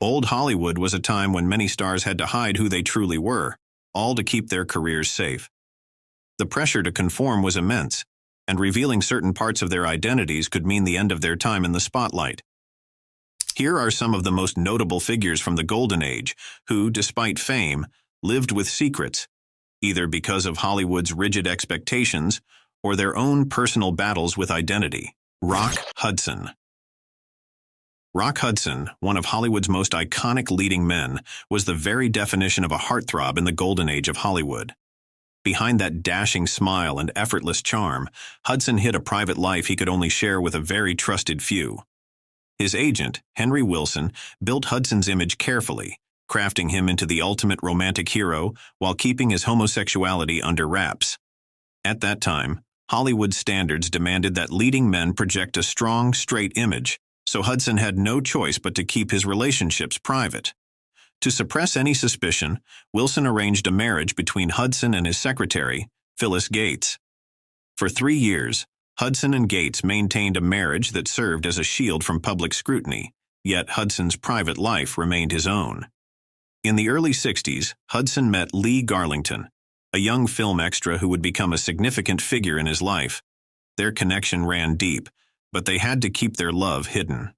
Old Hollywood was a time when many stars had to hide who they truly were, all to keep their careers safe. The pressure to conform was immense, and revealing certain parts of their identities could mean the end of their time in the spotlight. Here are some of the most notable figures from the Golden Age who, despite fame, lived with secrets, either because of Hollywood's rigid expectations or their own personal battles with identity. Rock Hudson. Rock Hudson, one of Hollywood's most iconic leading men, was the very definition of a heartthrob in the Golden Age of Hollywood. Behind that dashing smile and effortless charm, Hudson hid a private life he could only share with a very trusted few. His agent, Henry Wilson, built Hudson's image carefully, crafting him into the ultimate romantic hero while keeping his homosexuality under wraps. At that time, Hollywood standards demanded that leading men project a strong, straight image, so Hudson had no choice but to keep his relationships private. To suppress any suspicion, Wilson arranged a marriage between Hudson and his secretary, Phyllis Gates. For 3 years, Hudson and Gates maintained a marriage that served as a shield from public scrutiny, yet Hudson's private life remained his own. In the early 60s, Hudson met Lee Garlington, a young film extra who would become a significant figure in his life. Their connection ran deep, but they had to keep their love hidden.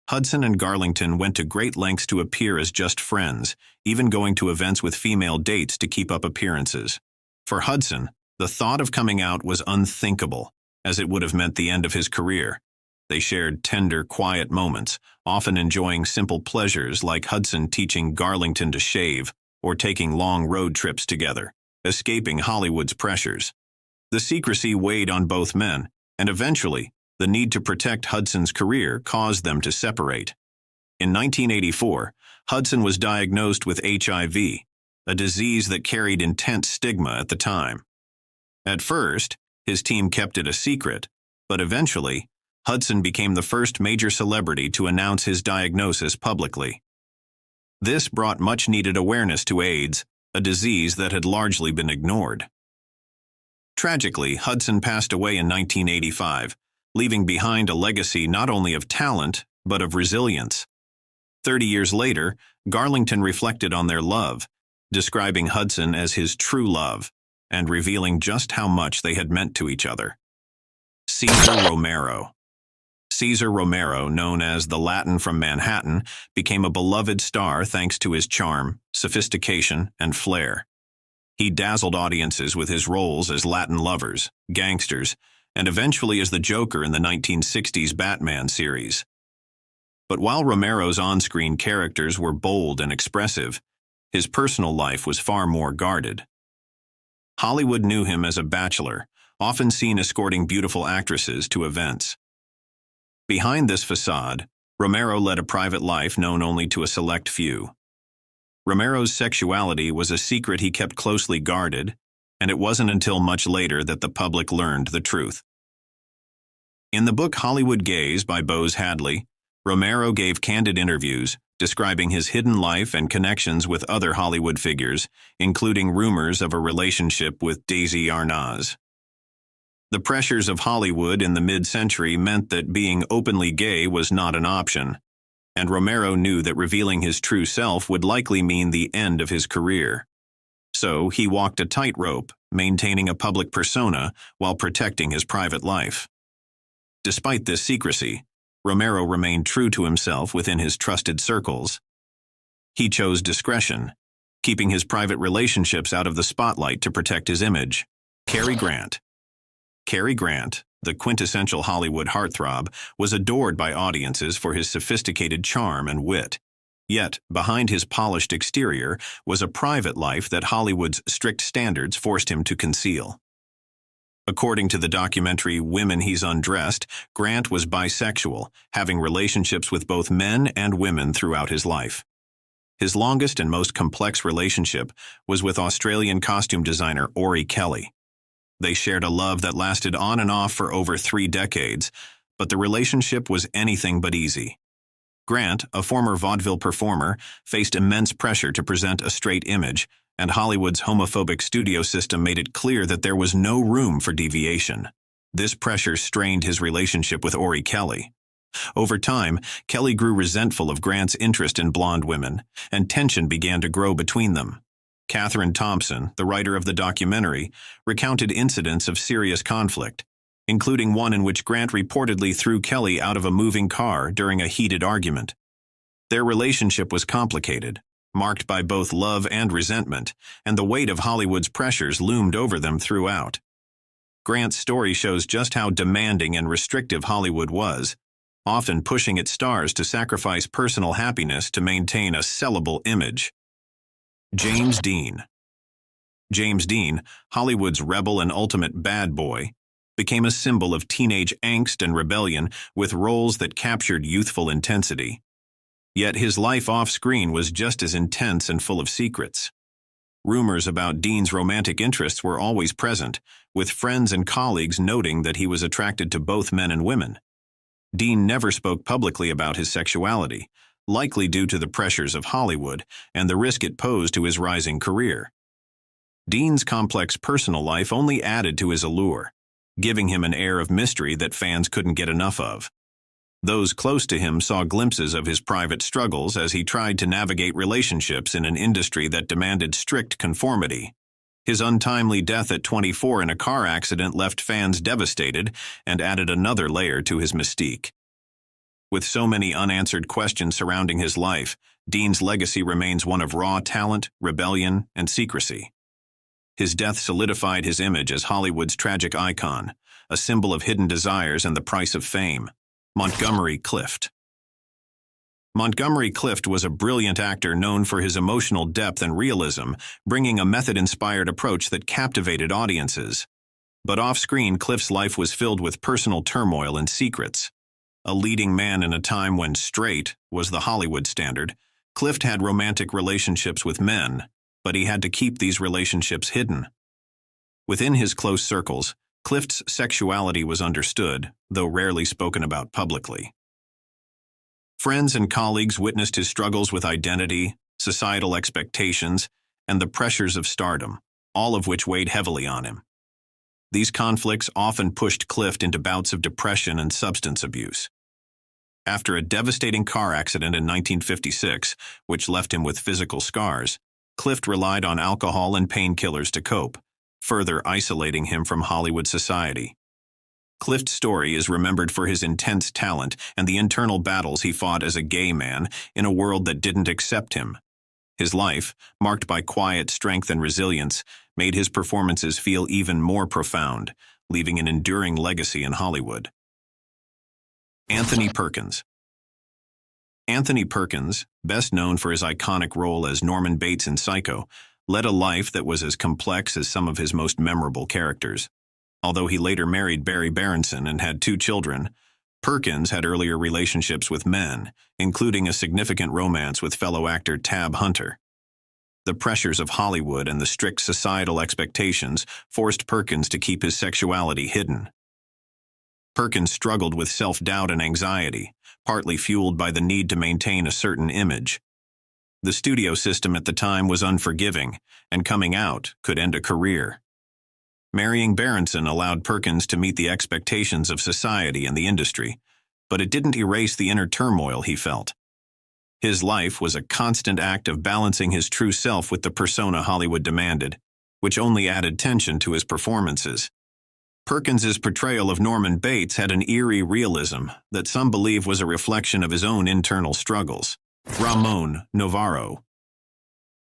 Hudson and Garlington went to great lengths to appear as just friends, even going to events with female dates to keep up appearances. For Hudson, the thought of coming out was unthinkable, as it would have meant the end of his career. They shared tender, quiet moments, often enjoying simple pleasures like Hudson teaching Garlington to shave or taking long road trips together, escaping Hollywood's pressures. The secrecy weighed on both men, and eventually, the need to protect Hudson's career caused them to separate. In 1984, Hudson was diagnosed with HIV, a disease that carried intense stigma at the time. At first, his team kept it a secret, but eventually, Hudson became the first major celebrity to announce his diagnosis publicly. This brought much-needed awareness to AIDS, a disease that had largely been ignored. Tragically, Hudson passed away in 1985, leaving behind a legacy not only of talent, but of resilience. 30 years later, Garlington reflected on their love, describing Hudson as his true love, and revealing just how much they had meant to each other. Cesar Romero. Cesar Romero, known as the Latin from Manhattan, became a beloved star thanks to his charm, sophistication, and flair. He dazzled audiences with his roles as Latin lovers, gangsters, and eventually as the Joker in the 1960s Batman series. But while Romero's on-screen characters were bold and expressive, his personal life was far more guarded. Hollywood knew him as a bachelor, often seen escorting beautiful actresses to events. Behind this facade, Romero led a private life known only to a select few. Romero's sexuality was a secret he kept closely guarded, and it wasn't until much later that the public learned the truth. In the book Hollywood Gaze by Bose Hadley, Romero gave candid interviews describing his hidden life and connections with other Hollywood figures, including rumors of a relationship with Daisy Arnaz. The pressures of Hollywood in the mid-century meant that being openly gay was not an option, and Romero knew that revealing his true self would likely mean the end of his career. So he walked a tightrope, maintaining a public persona while protecting his private life. Despite this secrecy, Romero remained true to himself within his trusted circles. He chose discretion, keeping his private relationships out of the spotlight to protect his image. Cary Grant. Cary Grant, the quintessential Hollywood heartthrob, was adored by audiences for his sophisticated charm and wit. Yet, behind his polished exterior was a private life that Hollywood's strict standards forced him to conceal. According to the documentary Women He's Undressed, Grant was bisexual, having relationships with both men and women throughout his life. His longest and most complex relationship was with Australian costume designer Ori Kelly. They shared a love that lasted on and off for over 3 decades, but the relationship was anything but easy. Grant, a former vaudeville performer, faced immense pressure to present a straight image, and Hollywood's homophobic studio system made it clear that there was no room for deviation. This pressure strained his relationship with Ori Kelly. Over time, Kelly grew resentful of Grant's interest in blonde women, and tension began to grow between them. Katherine Thompson, the writer of the documentary, recounted incidents of serious conflict, including one in which Grant reportedly threw Kelly out of a moving car during a heated argument. Their relationship was complicated, marked by both love and resentment, and the weight of Hollywood's pressures loomed over them throughout. Grant's story shows just how demanding and restrictive Hollywood was, often pushing its stars to sacrifice personal happiness to maintain a sellable image. James Dean. James Dean, Hollywood's rebel and ultimate bad boy, became a symbol of teenage angst and rebellion with roles that captured youthful intensity. Yet his life off-screen was just as intense and full of secrets. Rumors about Dean's romantic interests were always present, with friends and colleagues noting that he was attracted to both men and women. Dean never spoke publicly about his sexuality, likely due to the pressures of Hollywood and the risk it posed to his rising career. Dean's complex personal life only added to his allure, giving him an air of mystery that fans couldn't get enough of. Those close to him saw glimpses of his private struggles as he tried to navigate relationships in an industry that demanded strict conformity. His untimely death at 24 in a car accident left fans devastated and added another layer to his mystique. With so many unanswered questions surrounding his life, Dean's legacy remains one of raw talent, rebellion, and secrecy. His death solidified his image as Hollywood's tragic icon, a symbol of hidden desires and the price of fame. Montgomery Clift. Montgomery Clift was a brilliant actor known for his emotional depth and realism, bringing a method-inspired approach that captivated audiences. But off-screen, Clift's life was filled with personal turmoil and secrets. A leading man in a time when straight was the Hollywood standard, Clift had romantic relationships with men, but he had to keep these relationships hidden. Within his close circles, Clift's sexuality was understood, though rarely spoken about publicly. Friends and colleagues witnessed his struggles with identity, societal expectations, and the pressures of stardom, all of which weighed heavily on him. These conflicts often pushed Clift into bouts of depression and substance abuse. After a devastating car accident in 1956, which left him with physical scars, Clift relied on alcohol and painkillers to cope, further isolating him from Hollywood society. Clift's story is remembered for his intense talent and the internal battles he fought as a gay man in a world that didn't accept him. His life, marked by quiet strength and resilience, made his performances feel even more profound, leaving an enduring legacy in Hollywood. Anthony Perkins. Anthony Perkins, best known for his iconic role as Norman Bates in Psycho, led a life that was as complex as some of his most memorable characters. Although he later married Barry Berenson and had 2 children, Perkins had earlier relationships with men, including a significant romance with fellow actor Tab Hunter. The pressures of Hollywood and the strict societal expectations forced Perkins to keep his sexuality hidden. Perkins struggled with self-doubt and anxiety, partly fueled by the need to maintain a certain image. The studio system at the time was unforgiving, and coming out could end a career. Marrying Berenson allowed Perkins to meet the expectations of society and the industry, but it didn't erase the inner turmoil he felt. His life was a constant act of balancing his true self with the persona Hollywood demanded, which only added tension to his performances. Perkins's portrayal of Norman Bates had an eerie realism that some believe was a reflection of his own internal struggles. Ramon Novaro.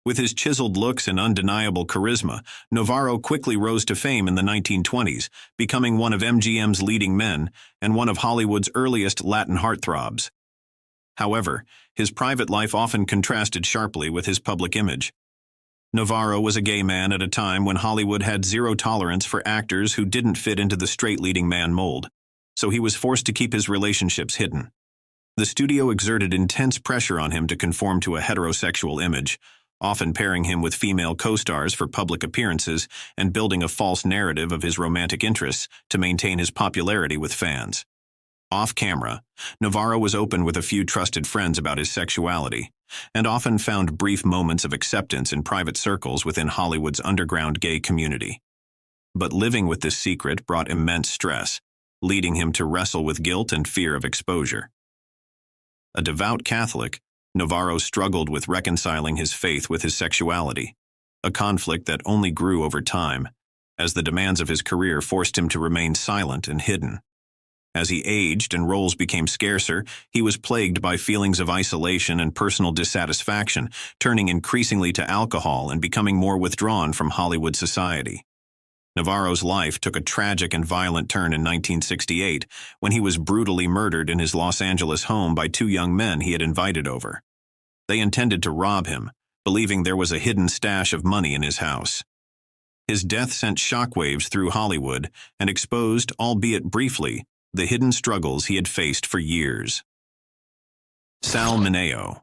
With his chiseled looks and undeniable charisma, Novaro quickly rose to fame in the 1920s, becoming one of MGM's leading men and one of Hollywood's earliest Latin heartthrobs. However, his private life often contrasted sharply with his public image. Novaro was a gay man at a time when Hollywood had zero tolerance for actors who didn't fit into the straight leading man mold, so he was forced to keep his relationships hidden. The studio exerted intense pressure on him to conform to a heterosexual image, often pairing him with female co-stars for public appearances and building a false narrative of his romantic interests to maintain his popularity with fans. Off-camera, Novaro was open with a few trusted friends about his sexuality, and often found brief moments of acceptance in private circles within Hollywood's underground gay community. But living with this secret brought immense stress, leading him to wrestle with guilt and fear of exposure. A devout Catholic, Novaro struggled with reconciling his faith with his sexuality, a conflict that only grew over time, as the demands of his career forced him to remain silent and hidden. As he aged and roles became scarcer, he was plagued by feelings of isolation and personal dissatisfaction, turning increasingly to alcohol and becoming more withdrawn from Hollywood society. Novaro's life took a tragic and violent turn in 1968 when he was brutally murdered in his Los Angeles home by two young men he had invited over. They intended to rob him, believing there was a hidden stash of money in his house. His death sent shockwaves through Hollywood and exposed, albeit briefly, the hidden struggles he had faced for years. Sal Mineo.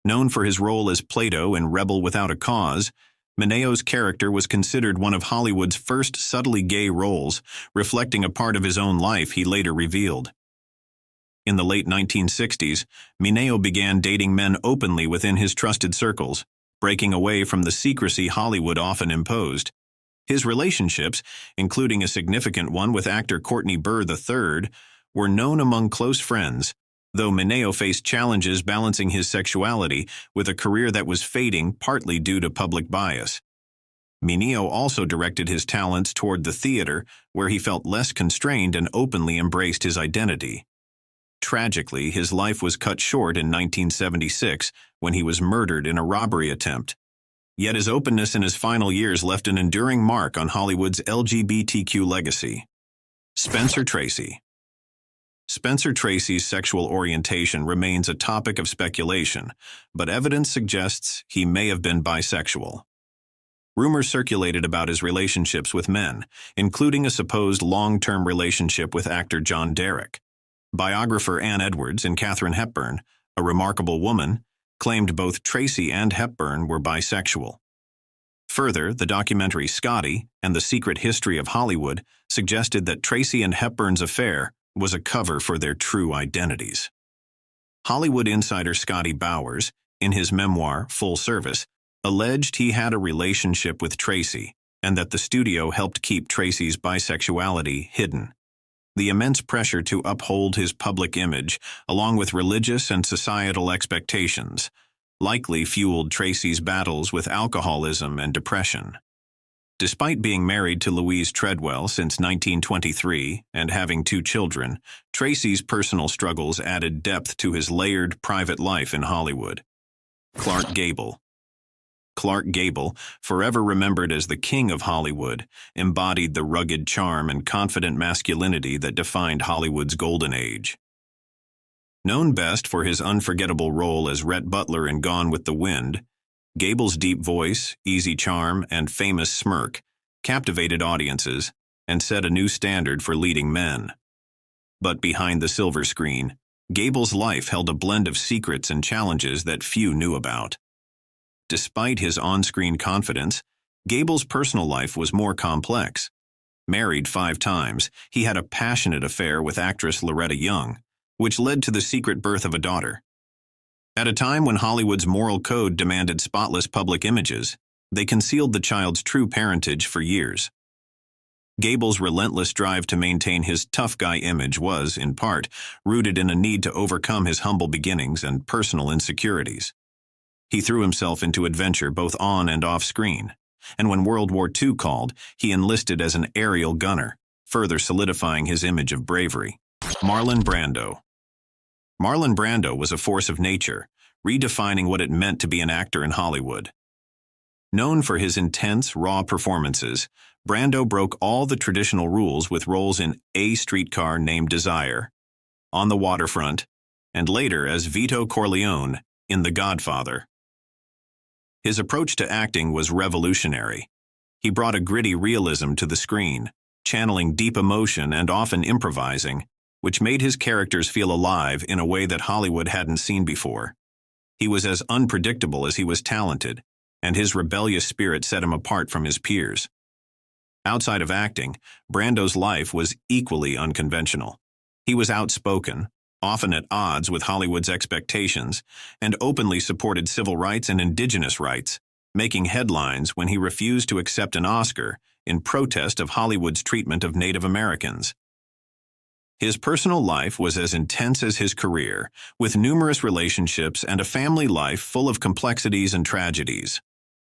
Known for his role as Plato in Rebel Without a Cause, Mineo's character was considered one of Hollywood's first subtly gay roles, reflecting a part of his own life he later revealed. In the late 1960s, Mineo began dating men openly within his trusted circles, breaking away from the secrecy Hollywood often imposed. His relationships, including a significant one with actor Courtney Burr III, were known among close friends, though Mineo faced challenges balancing his sexuality with a career that was fading partly due to public bias. Mineo also directed his talents toward the theater, where he felt less constrained and openly embraced his identity. Tragically, his life was cut short in 1976 when he was murdered in a robbery attempt. Yet his openness in his final years left an enduring mark on Hollywood's LGBTQ legacy. Spencer Tracy. Spencer Tracy's sexual orientation remains a topic of speculation, but evidence suggests he may have been bisexual. Rumors circulated about his relationships with men, including a supposed long-term relationship with actor John Derek. Biographer Ann Edwards in Katharine Hepburn, A Remarkable Woman, claimed both Tracy and Hepburn were bisexual. Further, the documentary Scotty and the Secret History of Hollywood suggested that Tracy and Hepburn's affair was a cover for their true identities. Hollywood insider Scotty Bowers, in his memoir Full Service, alleged he had a relationship with Tracy and that the studio helped keep Tracy's bisexuality hidden. The immense pressure to uphold his public image, along with religious and societal expectations, likely fueled Tracy's battles with alcoholism and depression. Despite being married to Louise Treadwell since 1923 and having two children, Tracy's personal struggles added depth to his layered private life in Hollywood. Gable. Clark Gable, forever remembered as the king of Hollywood, embodied the rugged charm and confident masculinity that defined Hollywood's golden age. Known best for his unforgettable role as Rhett Butler in Gone with the Wind, Gable's deep voice, easy charm, and famous smirk captivated audiences and set a new standard for leading men. But behind the silver screen, Gable's life held a blend of secrets and challenges that few knew about. Despite his on-screen confidence, Gable's personal life was more complex. Married 5 times, he had a passionate affair with actress Loretta Young, which led to the secret birth of a daughter. At a time when Hollywood's moral code demanded spotless public images, they concealed the child's true parentage for years. Gable's relentless drive to maintain his tough guy image was, in part, rooted in a need to overcome his humble beginnings and personal insecurities. He threw himself into adventure both on and off screen, and when World War II called, he enlisted as an aerial gunner, further solidifying his image of bravery. Marlon Brando. Marlon Brando was a force of nature, redefining what it meant to be an actor in Hollywood. Known for his intense, raw performances, Brando broke all the traditional rules with roles in A Streetcar Named Desire, On the Waterfront, and later as Vito Corleone in The Godfather. His approach to acting was revolutionary. He brought a gritty realism to the screen, channeling deep emotion and often improvising, which made his characters feel alive in a way that Hollywood hadn't seen before. He was as unpredictable as he was talented, and his rebellious spirit set him apart from his peers. Outside of acting, Brando's life was equally unconventional. He was outspoken, often at odds with Hollywood's expectations, and openly supported civil rights and indigenous rights, making headlines when he refused to accept an Oscar in protest of Hollywood's treatment of Native Americans. His personal life was as intense as his career, with numerous relationships and a family life full of complexities and tragedies.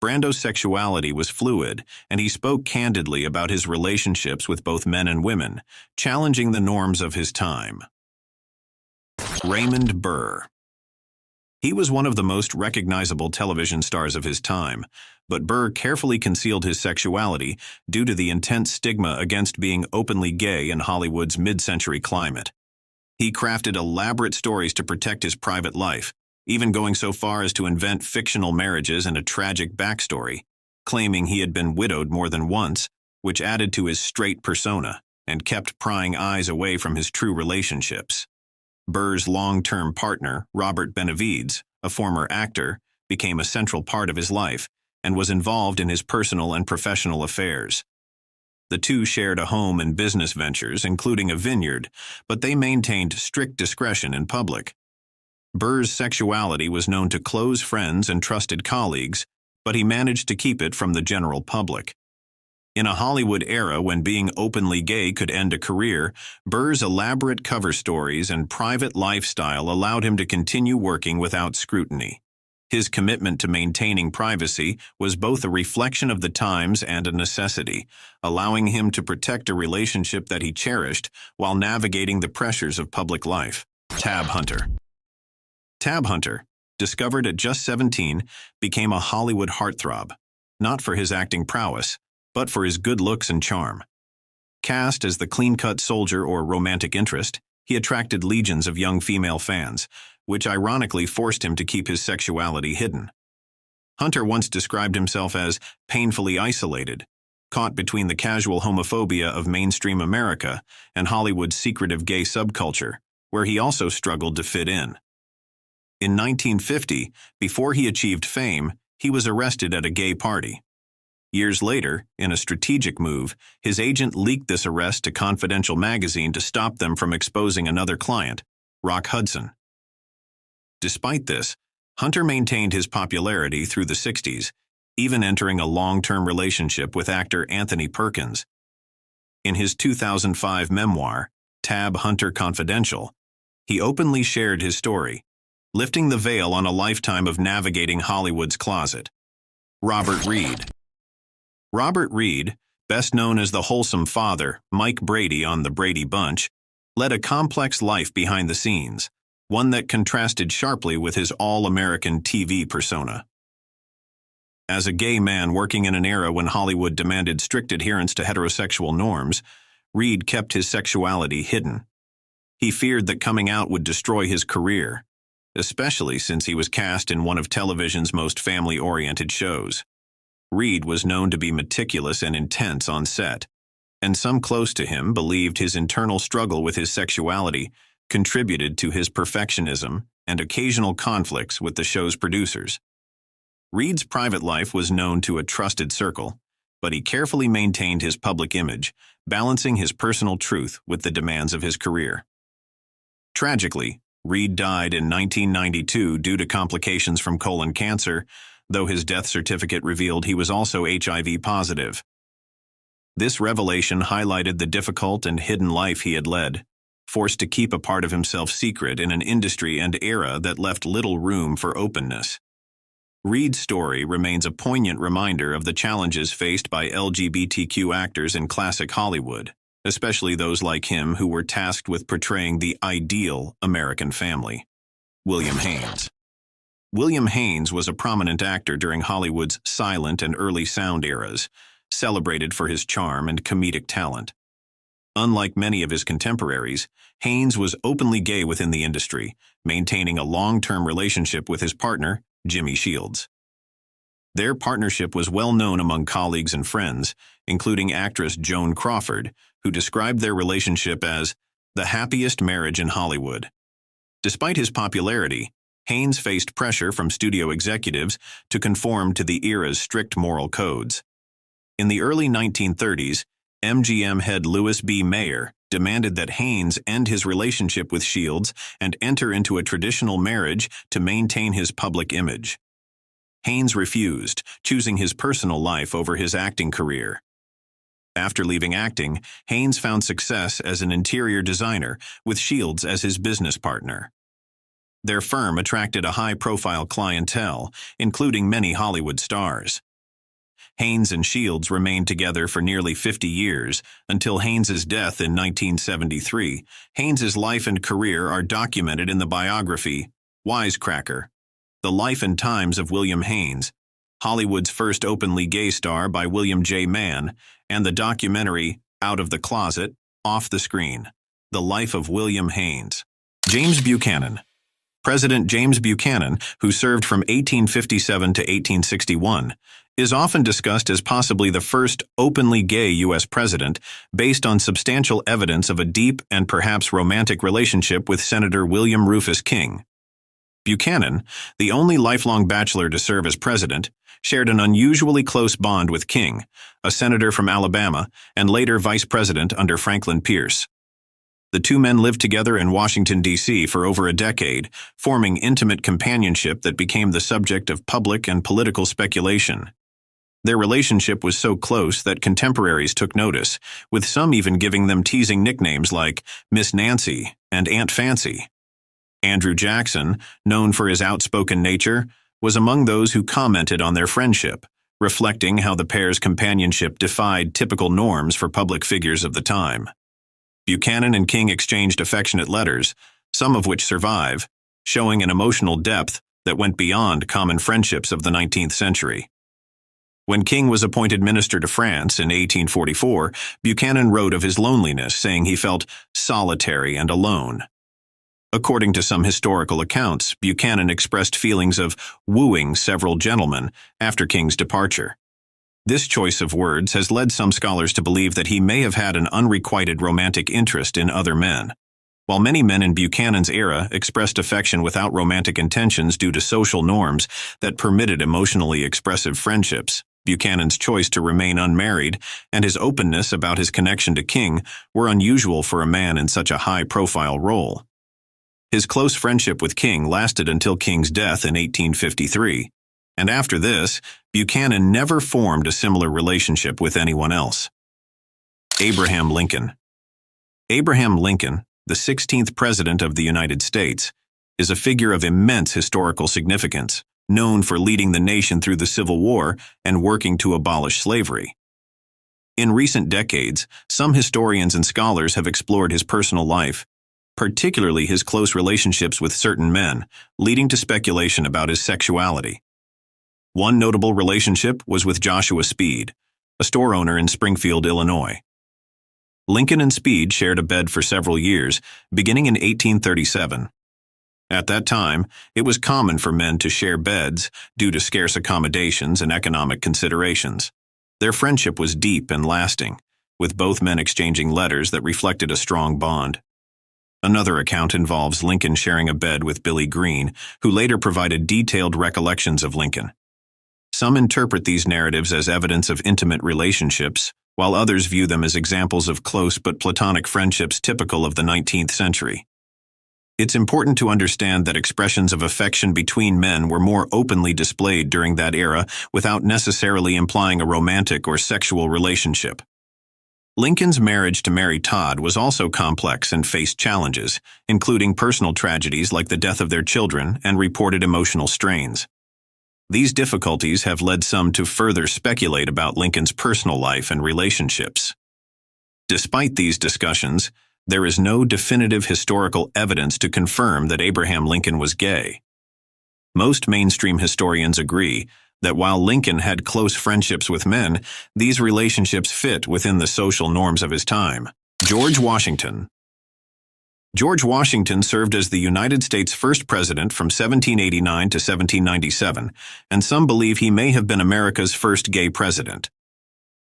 Brando's sexuality was fluid, and he spoke candidly about his relationships with both men and women, challenging the norms of his time. Raymond Burr. He was one of the most recognizable television stars of his time, but Burr carefully concealed his sexuality due to the intense stigma against being openly gay in Hollywood's mid-century climate. He crafted elaborate stories to protect his private life, even going so far as to invent fictional marriages and a tragic backstory, claiming he had been widowed more than once, which added to his straight persona and kept prying eyes away from his true relationships. Burr's long-term partner, Robert Benavides, a former actor, became a central part of his life and was involved in his personal and professional affairs. The two shared a home and business ventures, including a vineyard, but they maintained strict discretion in public. Burr's sexuality was known to close friends and trusted colleagues, but he managed to keep it from the general public. In a Hollywood era when being openly gay could end a career, Burr's elaborate cover stories and private lifestyle allowed him to continue working without scrutiny. His commitment to maintaining privacy was both a reflection of the times and a necessity, allowing him to protect a relationship that he cherished while navigating the pressures of public life. Tab Hunter. Tab Hunter, discovered at just 17, became a Hollywood heartthrob, not for his acting prowess, but for his good looks and charm. Cast as the clean-cut soldier or romantic interest, he attracted legions of young female fans, which ironically forced him to keep his sexuality hidden. Hunter once described himself as painfully isolated, caught between the casual homophobia of mainstream America and Hollywood's secretive gay subculture, where he also struggled to fit in. In 1950, before he achieved fame, he was arrested at a gay party. Years later, in a strategic move, his agent leaked this arrest to Confidential magazine to stop them from exposing another client, Rock Hudson. Despite this, Hunter maintained his popularity through the 60s, even entering a long-term relationship with actor Anthony Perkins. In his 2005 memoir, Tab Hunter Confidential, he openly shared his story, lifting the veil on a lifetime of navigating Hollywood's closet. Robert Reed. Robert Reed, best known as the wholesome father, Mike Brady on The Brady Bunch, led a complex life behind the scenes, one that contrasted sharply with his all-American TV persona. As a gay man working in an era when Hollywood demanded strict adherence to heterosexual norms, Reed kept his sexuality hidden. He feared that coming out would destroy his career, especially since he was cast in one of television's most family-oriented shows. Reed was known to be meticulous and intense on set, and some close to him believed his internal struggle with his sexuality contributed to his perfectionism and occasional conflicts with the show's producers. Reed's private life was known to a trusted circle, but he carefully maintained his public image, balancing his personal truth with the demands of his career. Tragically, Reed died in 1992 due to complications from colon cancer, though his death certificate revealed he was also HIV positive. This revelation highlighted the difficult and hidden life he had led, forced to keep a part of himself secret in an industry and era that left little room for openness. Reed's story remains a poignant reminder of the challenges faced by LGBTQ actors in classic Hollywood, especially those like him who were tasked with portraying the ideal American family. William Haynes. William Haynes was a prominent actor during Hollywood's silent and early sound eras, celebrated for his charm and comedic talent. Unlike many of his contemporaries, Haynes was openly gay within the industry, maintaining a long-term relationship with his partner, Jimmy Shields. Their partnership was well known among colleagues and friends, including actress Joan Crawford, who described their relationship as the happiest marriage in Hollywood. Despite his popularity, Haynes faced pressure from studio executives to conform to the era's strict moral codes. In the early 1930s, MGM head Louis B. Mayer demanded that Haynes end his relationship with Shields and enter into a traditional marriage to maintain his public image. Haynes refused, choosing his personal life over his acting career. After leaving acting, Haynes found success as an interior designer, with Shields as his business partner. Their firm attracted a high-profile clientele, including many Hollywood stars. Haynes and Shields remained together for nearly 50 years, until Haynes's death in 1973. Haynes's life and career are documented in the biography, Wisecracker: The Life and Times of William Haynes, Hollywood's first openly gay star by William J. Mann, and the documentary, Out of the Closet, Off the Screen: The Life of William Haynes. James Buchanan. President James Buchanan, who served from 1857 to 1861, is often discussed as possibly the first openly gay U.S. president, based on substantial evidence of a deep and perhaps romantic relationship with Senator William Rufus King. Buchanan, the only lifelong bachelor to serve as president, shared an unusually close bond with King, a senator from Alabama and later vice president under Franklin Pierce. The two men lived together in Washington, D.C. for over a decade, forming intimate companionship that became the subject of public and political speculation. Their relationship was so close that contemporaries took notice, with some even giving them teasing nicknames like Miss Nancy and Aunt Fancy. Andrew Jackson, known for his outspoken nature, was among those who commented on their friendship, reflecting how the pair's companionship defied typical norms for public figures of the time. Buchanan and King exchanged affectionate letters, some of which survive, showing an emotional depth that went beyond common friendships of the 19th century. When King was appointed minister to France in 1844, Buchanan wrote of his loneliness, saying he felt solitary and alone. According to some historical accounts, Buchanan expressed feelings of wooing several gentlemen after King's departure. This choice of words has led some scholars to believe that he may have had an unrequited romantic interest in other men. While many men in Buchanan's era expressed affection without romantic intentions due to social norms that permitted emotionally expressive friendships, Buchanan's choice to remain unmarried and his openness about his connection to King were unusual for a man in such a high-profile role. His close friendship with King lasted until King's death in 1853, and after this, Buchanan never formed a similar relationship with anyone else. Abraham Lincoln. Abraham Lincoln, the 16th President of the United States, is a figure of immense historical significance, known for leading the nation through the Civil War and working to abolish slavery. In recent decades, some historians and scholars have explored his personal life, particularly his close relationships with certain men, leading to speculation about his sexuality. One notable relationship was with Joshua Speed, a store owner in Springfield, Illinois. Lincoln and Speed shared a bed for several years, beginning in 1837. At that time, it was common for men to share beds due to scarce accommodations and economic considerations. Their friendship was deep and lasting, with both men exchanging letters that reflected a strong bond. Another account involves Lincoln sharing a bed with Billy Green, who later provided detailed recollections of Lincoln. Some interpret these narratives as evidence of intimate relationships, while others view them as examples of close but platonic friendships typical of the 19th century. It's important to understand that expressions of affection between men were more openly displayed during that era without necessarily implying a romantic or sexual relationship. Lincoln's marriage to Mary Todd was also complex and faced challenges, including personal tragedies like the death of their children and reported emotional strains. These difficulties have led some to further speculate about Lincoln's personal life and relationships. Despite these discussions, there is no definitive historical evidence to confirm that Abraham Lincoln was gay. Most mainstream historians agree that while Lincoln had close friendships with men, these relationships fit within the social norms of his time. George Washington. George Washington served as the United States' first president from 1789 to 1797, and some believe he may have been America's first gay president.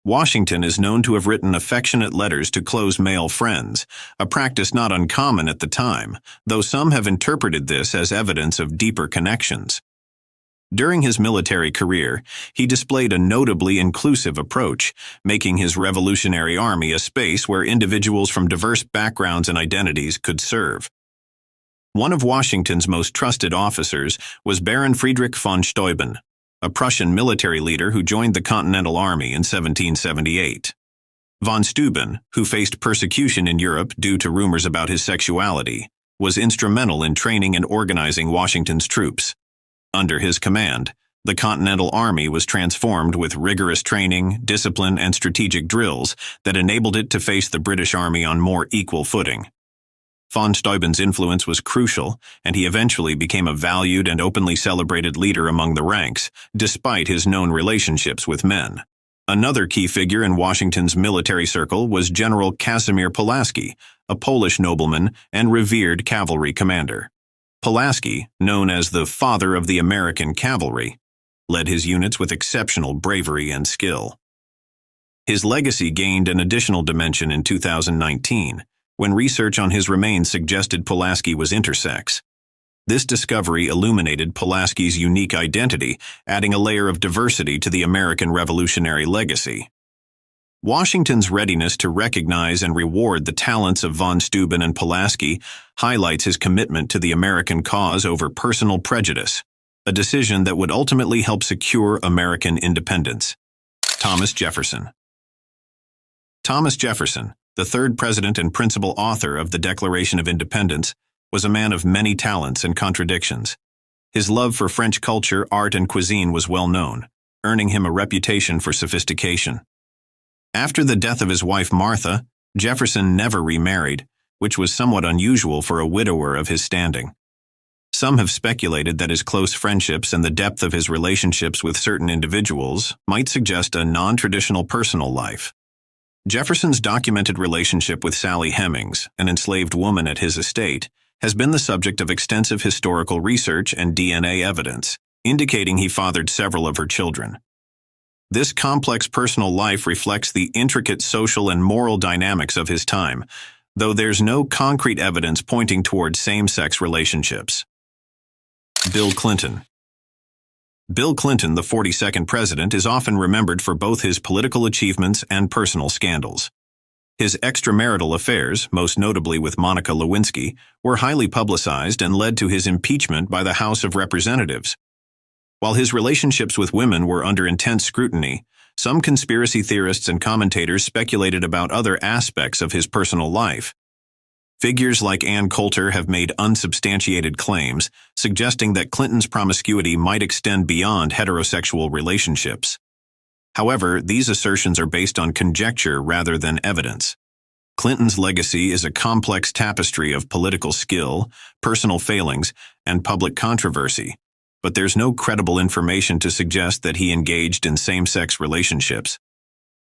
Washington is known to have written affectionate letters to close male friends, a practice not uncommon at the time, though some have interpreted this as evidence of deeper connections. During his military career, he displayed a notably inclusive approach, making his Revolutionary Army a space where individuals from diverse backgrounds and identities could serve. One of Washington's most trusted officers was Baron Friedrich von Steuben, a Prussian military leader who joined the Continental Army in 1778. Von Steuben, who faced persecution in Europe due to rumors about his sexuality, was instrumental in training and organizing Washington's troops. Under his command, the Continental Army was transformed with rigorous training, discipline, and strategic drills that enabled it to face the British Army on more equal footing. Von Steuben's influence was crucial, and he eventually became a valued and openly celebrated leader among the ranks, despite his known relationships with men. Another key figure in Washington's military circle was General Casimir Pulaski, a Polish nobleman and revered cavalry commander. Pulaski, known as the father of the American cavalry, led his units with exceptional bravery and skill. His legacy gained an additional dimension in 2019, when research on his remains suggested Pulaski was intersex. This discovery illuminated Pulaski's unique identity, adding a layer of diversity to the American Revolutionary legacy. Washington's readiness to recognize and reward the talents of von Steuben and Pulaski highlights his commitment to the American cause over personal prejudice, a decision that would ultimately help secure American independence. Thomas Jefferson. Thomas Jefferson, the third president and principal author of the Declaration of Independence, was a man of many talents and contradictions. His love for French culture, art, and cuisine was well known, earning him a reputation for sophistication. After the death of his wife Martha, Jefferson never remarried, which was somewhat unusual for a widower of his standing. Some have speculated that his close friendships and the depth of his relationships with certain individuals might suggest a non-traditional personal life. Jefferson's documented relationship with Sally Hemings, an enslaved woman at his estate, has been the subject of extensive historical research and DNA evidence, indicating he fathered several of her children. This complex personal life reflects the intricate social and moral dynamics of his time, though there's no concrete evidence pointing toward same-sex relationships. Bill Clinton. Bill Clinton, the 42nd president, is often remembered for both his political achievements and personal scandals. His extramarital affairs, most notably with Monica Lewinsky, were highly publicized and led to his impeachment by the House of Representatives. While his relationships with women were under intense scrutiny, some conspiracy theorists and commentators speculated about other aspects of his personal life. Figures like Ann Coulter have made unsubstantiated claims, suggesting that Clinton's promiscuity might extend beyond heterosexual relationships. However, these assertions are based on conjecture rather than evidence. Clinton's legacy is a complex tapestry of political skill, personal failings, and public controversy, but there's no credible information to suggest that he engaged in same-sex relationships.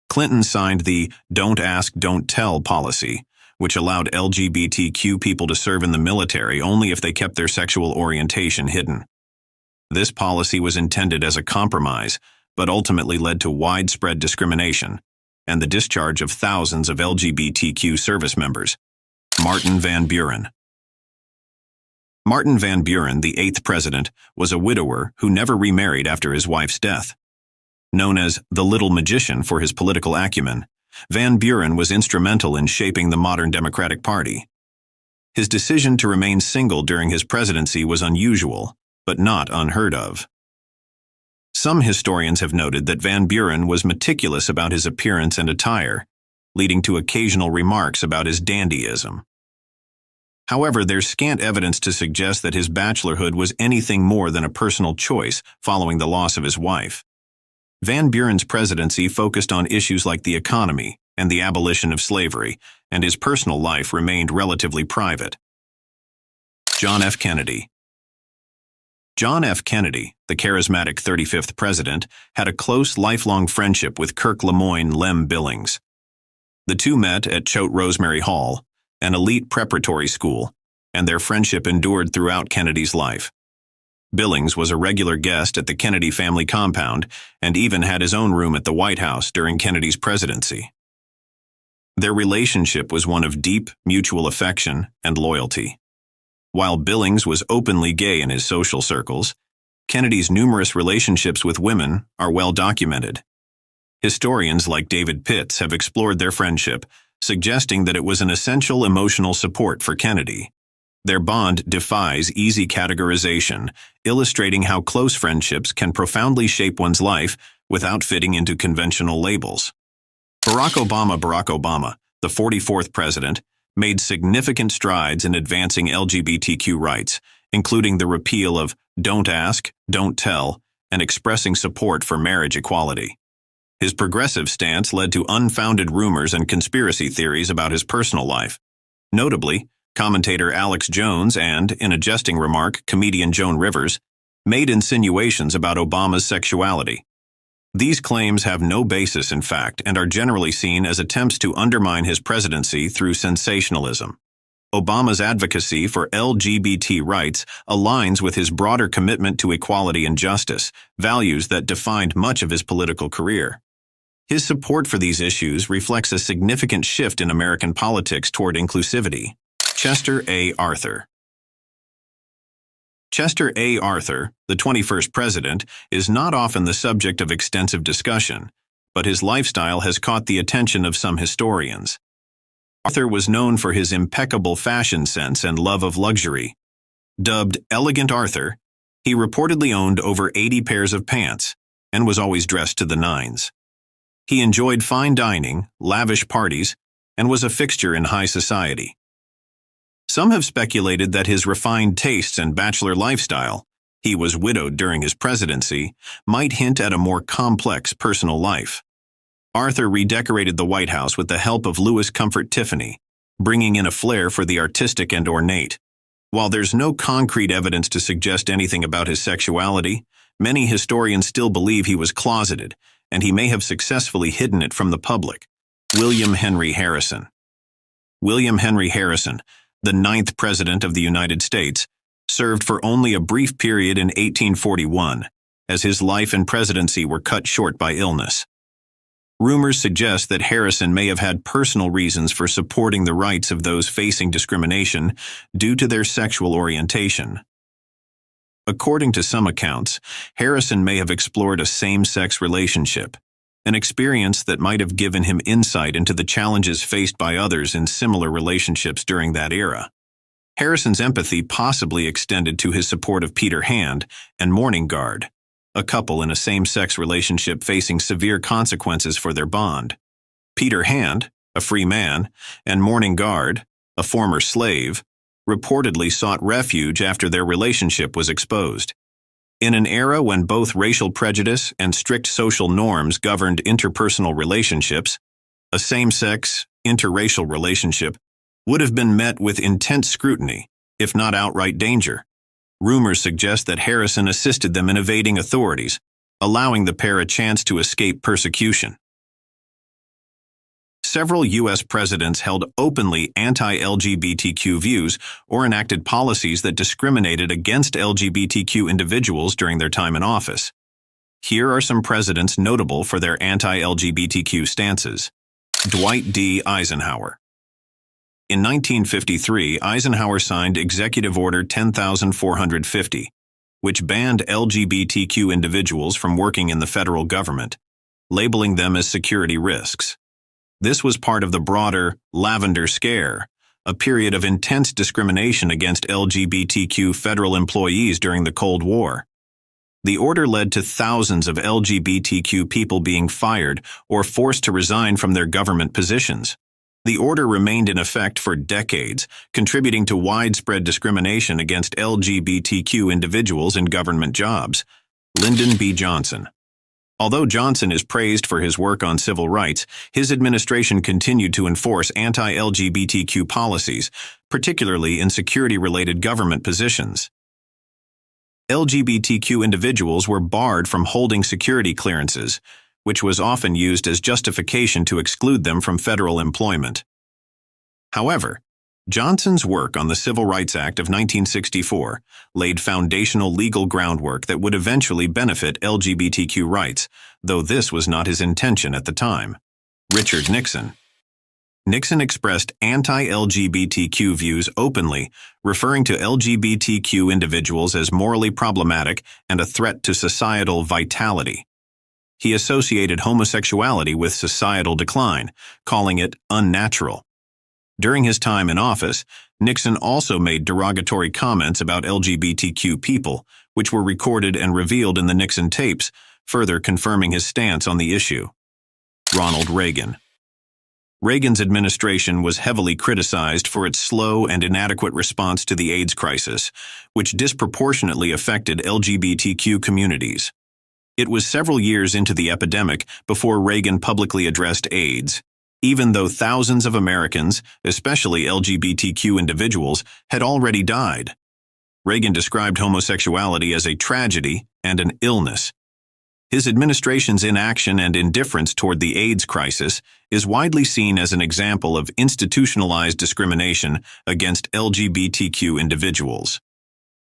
Clinton signed the "Don't Ask, Don't Tell" policy, which allowed LGBTQ people to serve in the military only if they kept their sexual orientation hidden. This policy was intended as a compromise, but ultimately led to widespread discrimination and the discharge of thousands of LGBTQ service members. Martin Van Buren. Martin Van Buren, the 8th president, was a widower who never remarried after his wife's death. Known as the Little Magician for his political acumen, Van Buren was instrumental in shaping the modern Democratic Party. His decision to remain single during his presidency was unusual, but not unheard of. Some historians have noted that Van Buren was meticulous about his appearance and attire, leading to occasional remarks about his dandyism. However, there's scant evidence to suggest that his bachelorhood was anything more than a personal choice following the loss of his wife. Van Buren's presidency focused on issues like the economy and the abolition of slavery, and his personal life remained relatively private. John F. Kennedy. John F. Kennedy, the charismatic 35th president, had a close, lifelong friendship with Kirk Lemoyne Lem Billings. The two met at Choate Rosemary Hall, an elite preparatory school, and their friendship endured throughout Kennedy's life. Billings was a regular guest at the Kennedy family compound and even had his own room at the White House during Kennedy's presidency. Their relationship was one of deep, mutual affection and loyalty. While Billings was openly gay in his social circles, Kennedy's numerous relationships with women are well documented. Historians like David Pitts have explored their friendship, suggesting that it was an essential emotional support for Kennedy. Their bond defies easy categorization, illustrating how close friendships can profoundly shape one's life without fitting into conventional labels. Barack Obama, the 44th president, made significant strides in advancing LGBTQ rights, including the repeal of Don't Ask, Don't Tell, and expressing support for marriage equality. His progressive stance led to unfounded rumors and conspiracy theories about his personal life. Notably, commentator Alex Jones and, in a jesting remark, comedian Joan Rivers, made insinuations about Obama's sexuality. These claims have no basis in fact and are generally seen as attempts to undermine his presidency through sensationalism. Obama's advocacy for LGBT rights aligns with his broader commitment to equality and justice, values that defined much of his political career. His support for these issues reflects a significant shift in American politics toward inclusivity. Chester A. Arthur. Chester A. Arthur, the 21st president, is not often the subject of extensive discussion, but his lifestyle has caught the attention of some historians. Arthur was known for his impeccable fashion sense and love of luxury. Dubbed Elegant Arthur, he reportedly owned over 80 pairs of pants and was always dressed to the nines. He enjoyed fine dining, lavish parties, and was a fixture in high society. Some have speculated that his refined tastes and bachelor lifestyle, he was widowed during his presidency, might hint at a more complex personal life. Arthur redecorated the White House with the help of Louis Comfort Tiffany, bringing in a flair for the artistic and ornate. While there's no concrete evidence to suggest anything about his sexuality, many historians still believe he was closeted, and he may have successfully hidden it from the public. William Henry Harrison. William Henry Harrison, the 9th President of the United States, served for only a brief period in 1841, as his life and presidency were cut short by illness. Rumors suggest that Harrison may have had personal reasons for supporting the rights of those facing discrimination due to their sexual orientation. According to some accounts, Harrison may have explored a same-sex relationship, an experience that might have given him insight into the challenges faced by others in similar relationships during that era. Harrison's empathy possibly extended to his support of Peter Hand and Morning Guard, a couple in a same-sex relationship facing severe consequences for their bond. Peter Hand, a free man, and Morning Guard, a former slave, reportedly sought refuge after their relationship was exposed. In an era when both racial prejudice and strict social norms governed interpersonal relationships, a same-sex, interracial relationship would have been met with intense scrutiny, if not outright danger. Rumors suggest that Harrison assisted them in evading authorities, allowing the pair a chance to escape persecution. Several U.S. presidents held openly anti-LGBTQ views or enacted policies that discriminated against LGBTQ individuals during their time in office. Here are some presidents notable for their anti-LGBTQ stances. Dwight D. Eisenhower. In 1953, Eisenhower signed Executive Order 10,450, which banned LGBTQ individuals from working in the federal government, labeling them as security risks. This was part of the broader Lavender Scare, a period of intense discrimination against LGBTQ federal employees during the Cold War. The order led to thousands of LGBTQ people being fired or forced to resign from their government positions. The order remained in effect for decades, contributing to widespread discrimination against LGBTQ individuals in government jobs. Lyndon B. Johnson. Although Johnson is praised for his work on civil rights, his administration continued to enforce anti-LGBTQ policies, particularly in security-related government positions. LGBTQ individuals were barred from holding security clearances, which was often used as justification to exclude them from federal employment. However, Johnson's work on the Civil Rights Act of 1964 laid foundational legal groundwork that would eventually benefit LGBTQ rights, though this was not his intention at the time. Richard Nixon. Nixon expressed anti-LGBTQ views openly, referring to LGBTQ individuals as morally problematic and a threat to societal vitality. He associated homosexuality with societal decline, calling it unnatural. During his time in office, Nixon also made derogatory comments about LGBTQ people, which were recorded and revealed in the Nixon tapes, further confirming his stance on the issue. Ronald Reagan. Reagan's administration was heavily criticized for its slow and inadequate response to the AIDS crisis, which disproportionately affected LGBTQ communities. It was several years into the epidemic before Reagan publicly addressed AIDS, even though thousands of Americans, especially LGBTQ individuals, had already died. Reagan described homosexuality as a tragedy and an illness. His administration's inaction and indifference toward the AIDS crisis is widely seen as an example of institutionalized discrimination against LGBTQ individuals.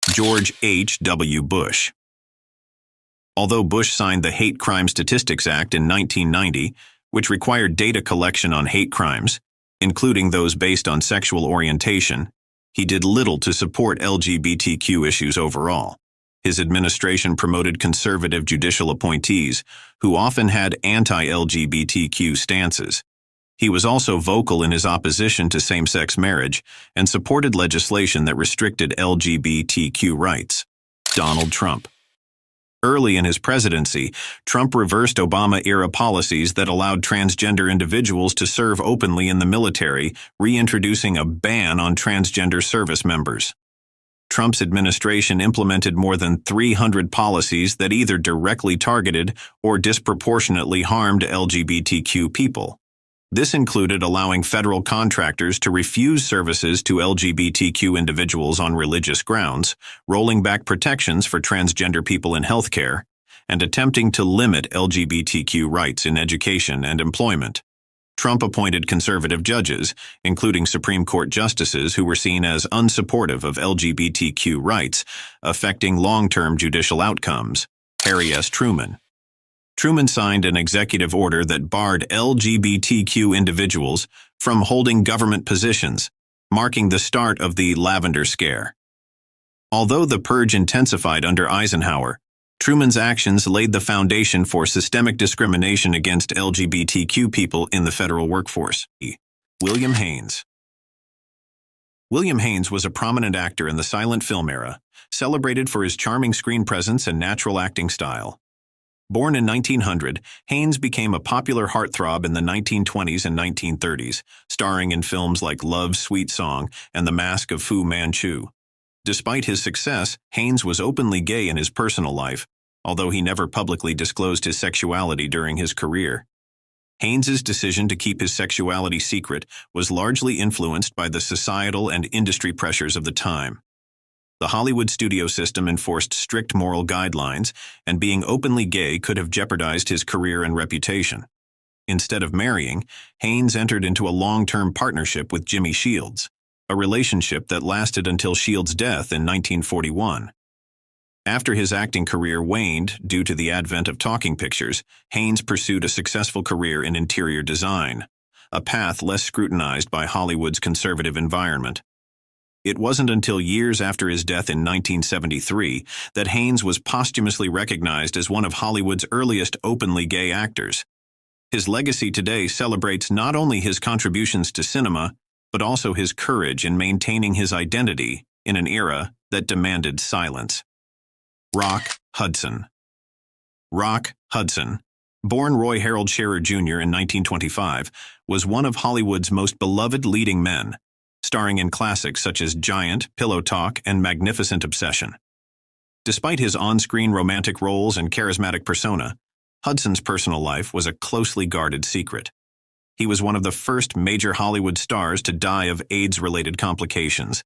George H.W. Bush. Although Bush signed the Hate Crime Statistics Act in 1990, which required data collection on hate crimes, including those based on sexual orientation, he did little to support LGBTQ issues overall. His administration promoted conservative judicial appointees, who often had anti-LGBTQ stances. He was also vocal in his opposition to same-sex marriage and supported legislation that restricted LGBTQ rights. Donald Trump. Early in his presidency, Trump reversed Obama-era policies that allowed transgender individuals to serve openly in the military, reintroducing a ban on transgender service members. Trump's administration implemented more than 300 policies that either directly targeted or disproportionately harmed LGBTQ people. This included allowing federal contractors to refuse services to LGBTQ individuals on religious grounds, rolling back protections for transgender people in healthcare, and attempting to limit LGBTQ rights in education and employment. Trump appointed conservative judges, including Supreme Court justices who were seen as unsupportive of LGBTQ rights, affecting long-term judicial outcomes. Harry S. Truman. Truman signed an executive order that barred LGBTQ individuals from holding government positions, marking the start of the Lavender Scare. Although the purge intensified under Eisenhower, Truman's actions laid the foundation for systemic discrimination against LGBTQ people in the federal workforce. William Haynes. William Haynes was a prominent actor in the silent film era, celebrated for his charming screen presence and natural acting style. Born in 1900, Haynes became a popular heartthrob in the 1920s and 1930s, starring in films like Love's Sweet Song and The Mask of Fu Manchu. Despite his success, Haynes was openly gay in his personal life, although he never publicly disclosed his sexuality during his career. Haynes's decision to keep his sexuality secret was largely influenced by the societal and industry pressures of the time. The Hollywood studio system enforced strict moral guidelines, and being openly gay could have jeopardized his career and reputation. Instead of marrying, Haynes entered into a long-term partnership with Jimmy Shields, a relationship that lasted until Shields' death in 1941. After his acting career waned due to the advent of talking pictures, Haynes pursued a successful career in interior design, a path less scrutinized by Hollywood's conservative environment. It wasn't until years after his death in 1973 that Haynes was posthumously recognized as one of Hollywood's earliest openly gay actors. His legacy today celebrates not only his contributions to cinema, but also his courage in maintaining his identity in an era that demanded silence. Rock Hudson. Rock Hudson, born Roy Harold Scherer Jr. in 1925, was one of Hollywood's most beloved leading men, starring in classics such as Giant, Pillow Talk, and Magnificent Obsession. Despite his on-screen romantic roles and charismatic persona, Hudson's personal life was a closely guarded secret. He was one of the first major Hollywood stars to die of AIDS-related complications,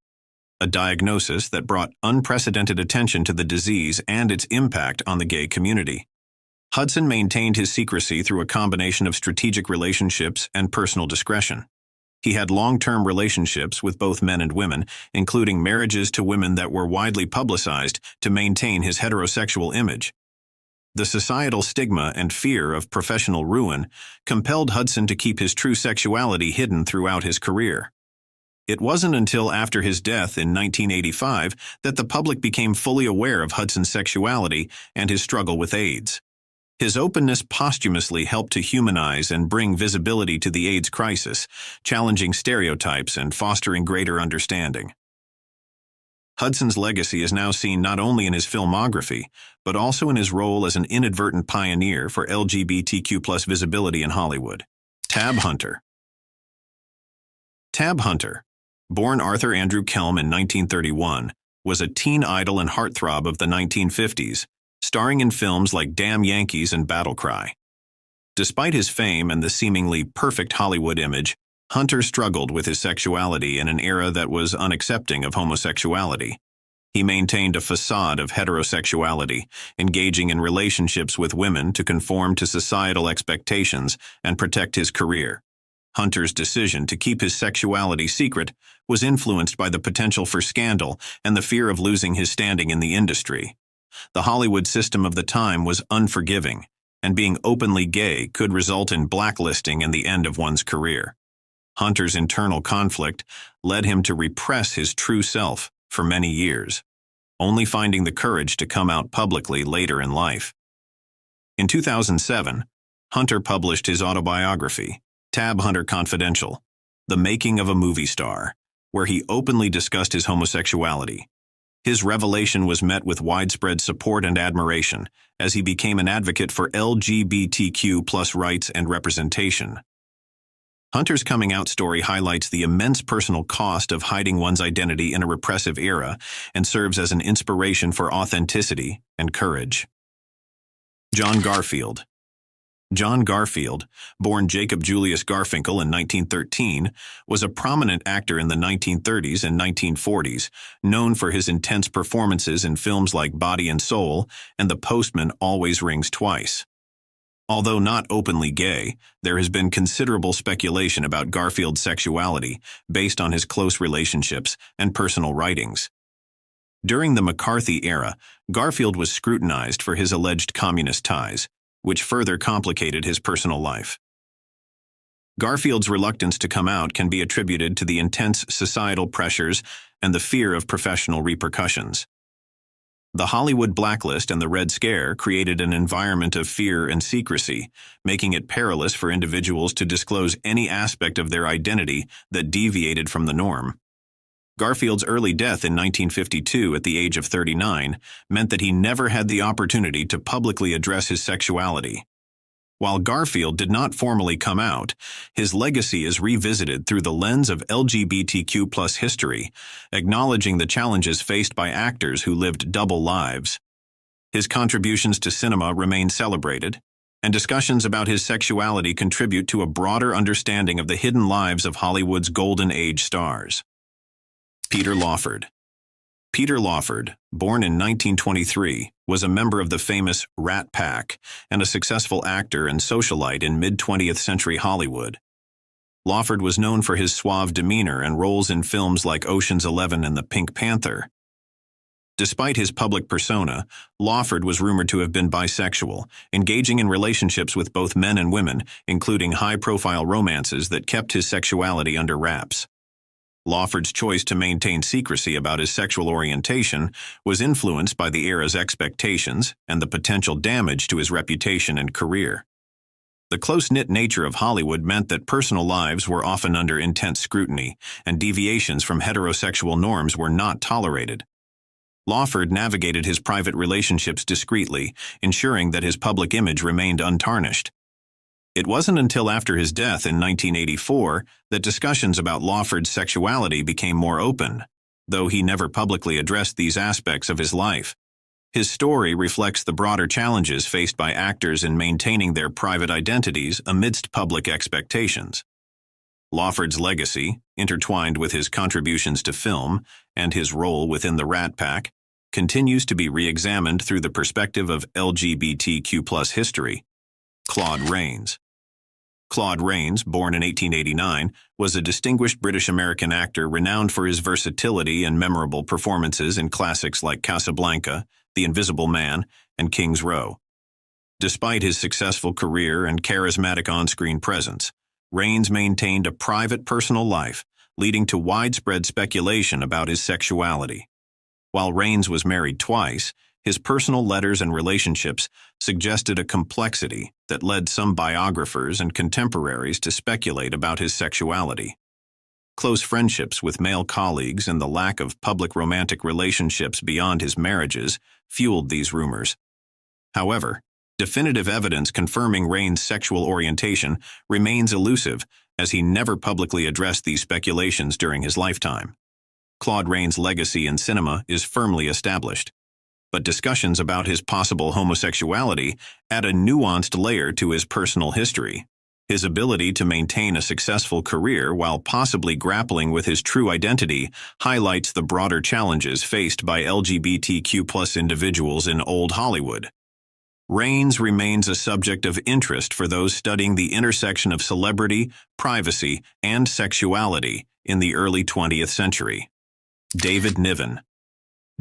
a diagnosis that brought unprecedented attention to the disease and its impact on the gay community. Hudson maintained his secrecy through a combination of strategic relationships and personal discretion. He had long-term relationships with both men and women, including marriages to women that were widely publicized to maintain his heterosexual image. The societal stigma and fear of professional ruin compelled Hudson to keep his true sexuality hidden throughout his career. It wasn't until after his death in 1985 that the public became fully aware of Hudson's sexuality and his struggle with AIDS. His openness posthumously helped to humanize and bring visibility to the AIDS crisis, challenging stereotypes and fostering greater understanding. Hudson's legacy is now seen not only in his filmography, but also in his role as an inadvertent pioneer for LGBTQ+ visibility in Hollywood. Tab Hunter. Tab Hunter, born Arthur Andrew Kelm in 1931, was a teen idol and heartthrob of the 1950s, starring in films like Damn Yankees and Battle Cry. Despite his fame and the seemingly perfect Hollywood image, Hunter struggled with his sexuality in an era that was unaccepting of homosexuality. He maintained a facade of heterosexuality, engaging in relationships with women to conform to societal expectations and protect his career. Hunter's decision to keep his sexuality secret was influenced by the potential for scandal and the fear of losing his standing in the industry. The Hollywood system of the time was unforgiving, and being openly gay could result in blacklisting and the end of one's career. Hunter's internal conflict led him to repress his true self for many years, only finding the courage to come out publicly later in life. In 2007, Hunter published his autobiography, Tab Hunter Confidential, The Making of a Movie Star, where he openly discussed his homosexuality. His revelation was met with widespread support and admiration as he became an advocate for LGBTQ+ rights and representation. Hunter's coming-out story highlights the immense personal cost of hiding one's identity in a repressive era and serves as an inspiration for authenticity and courage. John Garfield. John Garfield, born Jacob Julius Garfinkel in 1913, was a prominent actor in the 1930s and 1940s, known for his intense performances in films like Body and Soul and The Postman Always Rings Twice. Although not openly gay, there has been considerable speculation about Garfield's sexuality based on his close relationships and personal writings. During the McCarthy era, Garfield was scrutinized for his alleged communist ties, which further complicated his personal life. Garfield's reluctance to come out can be attributed to the intense societal pressures and the fear of professional repercussions. The Hollywood blacklist and the Red Scare created an environment of fear and secrecy, making it perilous for individuals to disclose any aspect of their identity that deviated from the norm. Garfield's early death in 1952 at the age of 39 meant that he never had the opportunity to publicly address his sexuality. While Garfield did not formally come out, his legacy is revisited through the lens of LGBTQ+ history, acknowledging the challenges faced by actors who lived double lives. His contributions to cinema remain celebrated, and discussions about his sexuality contribute to a broader understanding of the hidden lives of Hollywood's golden age stars. Peter Lawford. Peter Lawford, born in 1923, was a member of the famous Rat Pack and a successful actor and socialite in mid-20th century Hollywood. Lawford was known for his suave demeanor and roles in films like Ocean's 11 and The Pink Panther. Despite his public persona, Lawford was rumored to have been bisexual, engaging in relationships with both men and women, including high-profile romances that kept his sexuality under wraps. Lawford's choice to maintain secrecy about his sexual orientation was influenced by the era's expectations and the potential damage to his reputation and career. The close-knit nature of Hollywood meant that personal lives were often under intense scrutiny, and deviations from heterosexual norms were not tolerated. Lawford navigated his private relationships discreetly, ensuring that his public image remained untarnished. It wasn't until after his death in 1984 that discussions about Lawford's sexuality became more open, though he never publicly addressed these aspects of his life. His story reflects the broader challenges faced by actors in maintaining their private identities amidst public expectations. Lawford's legacy, intertwined with his contributions to film and his role within the Rat Pack, continues to be re-examined through the perspective of LGBTQ+ history. Claude Rains. Claude Rains, born in 1889, was a distinguished British-American actor renowned for his versatility and memorable performances in classics like Casablanca, The Invisible Man, and King's Row. Despite his successful career and charismatic on-screen presence, Rains maintained a private personal life, leading to widespread speculation about his sexuality. While Rains was married twice, his personal letters and relationships suggested a complexity that led some biographers and contemporaries to speculate about his sexuality. Close friendships with male colleagues and the lack of public romantic relationships beyond his marriages fueled these rumors. However, definitive evidence confirming Rains' sexual orientation remains elusive, as he never publicly addressed these speculations during his lifetime. Claude Rains' legacy in cinema is firmly established, but discussions about his possible homosexuality add a nuanced layer to his personal history. His ability to maintain a successful career while possibly grappling with his true identity highlights the broader challenges faced by LGBTQ+ individuals in Old Hollywood. Rains remains a subject of interest for those studying the intersection of celebrity, privacy, and sexuality in the early 20th century. David Niven.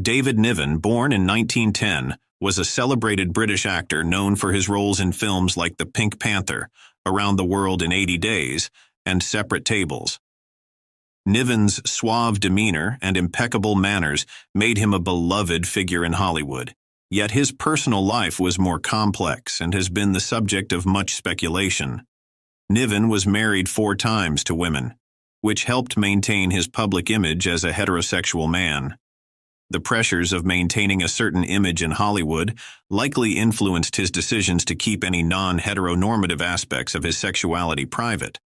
David Niven, born in 1910, was a celebrated British actor known for his roles in films like The Pink Panther, Around the World in 80 Days, and Separate Tables. Niven's suave demeanor and impeccable manners made him a beloved figure in Hollywood, yet his personal life was more complex and has been the subject of much speculation. Niven was married 4 times to women, which helped maintain his public image as a heterosexual man. The pressures of maintaining a certain image in Hollywood likely influenced his decisions to keep any non-heteronormative aspects of his sexuality private.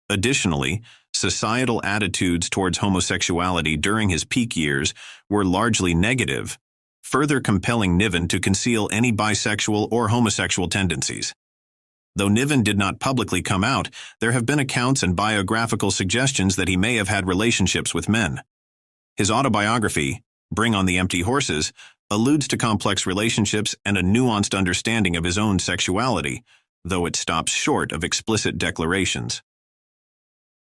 Additionally, societal attitudes towards homosexuality during his peak years were largely negative, further compelling Niven to conceal any bisexual or homosexual tendencies. Though Niven did not publicly come out, there have been accounts and biographical suggestions that he may have had relationships with men. His autobiography, Bring on the Empty Horses, alludes to complex relationships and a nuanced understanding of his own sexuality, though it stops short of explicit declarations.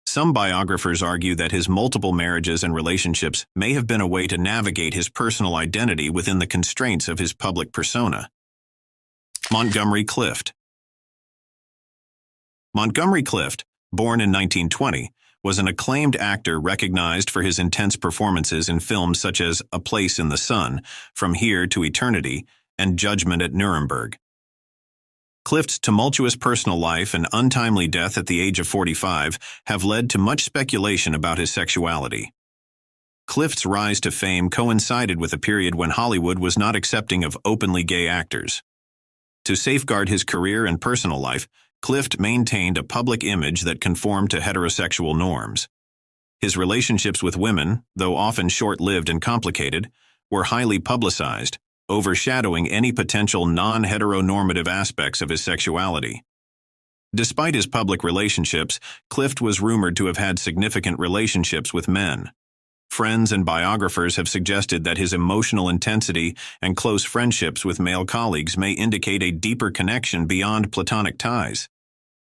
Some biographers argue that his multiple marriages and relationships may have been a way to navigate his personal identity within the constraints of his public persona. Montgomery Clift. Montgomery Clift, born in 1920, was an acclaimed actor recognized for his intense performances in films such as A Place in the Sun, From Here to Eternity, and Judgment at Nuremberg. Clift's tumultuous personal life and untimely death at the age of 45 have led to much speculation about his sexuality. Clift's rise to fame coincided with a period when Hollywood was not accepting of openly gay actors. To safeguard his career and personal life, Clift maintained a public image that conformed to heterosexual norms. His relationships with women, though often short-lived and complicated, were highly publicized, overshadowing any potential non-heteronormative aspects of his sexuality. Despite his public relationships, Clift was rumored to have had significant relationships with men. Friends and biographers have suggested that his emotional intensity and close friendships with male colleagues may indicate a deeper connection beyond platonic ties.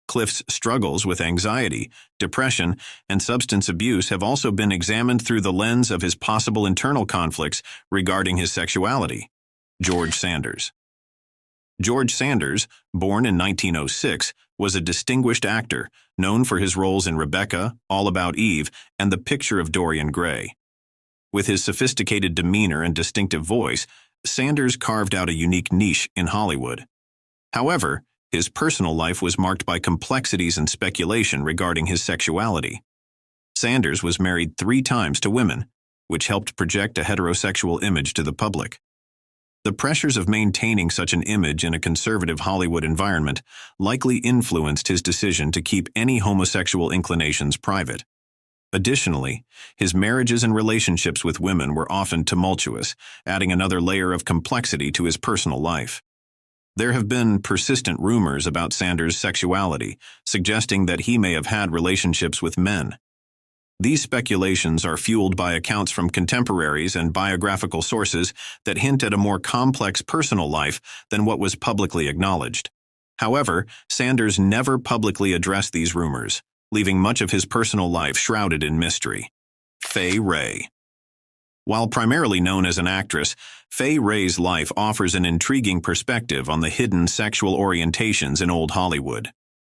Clift's struggles with anxiety, depression, and substance abuse have also been examined through the lens of his possible internal conflicts regarding his sexuality. George Sanders. George Sanders, born in 1906, was a distinguished actor, known for his roles in Rebecca, All About Eve, and The Picture of Dorian Gray. With his sophisticated demeanor and distinctive voice, Sanders carved out a unique niche in Hollywood. However, his personal life was marked by complexities and speculation regarding his sexuality. Sanders was married 3 times to women, which helped project a heterosexual image to the public. The pressures of maintaining such an image in a conservative Hollywood environment likely influenced his decision to keep any homosexual inclinations private. Additionally, his marriages and relationships with women were often tumultuous, adding another layer of complexity to his personal life. There have been persistent rumors about Sanders' sexuality, suggesting that he may have had relationships with men. These speculations are fueled by accounts from contemporaries and biographical sources that hint at a more complex personal life than what was publicly acknowledged. However, Sanders never publicly addressed these rumors, leaving much of his personal life shrouded in mystery. Fay Wray. While primarily known as an actress, Fay Wray's life offers an intriguing perspective on the hidden sexual orientations in Old Hollywood.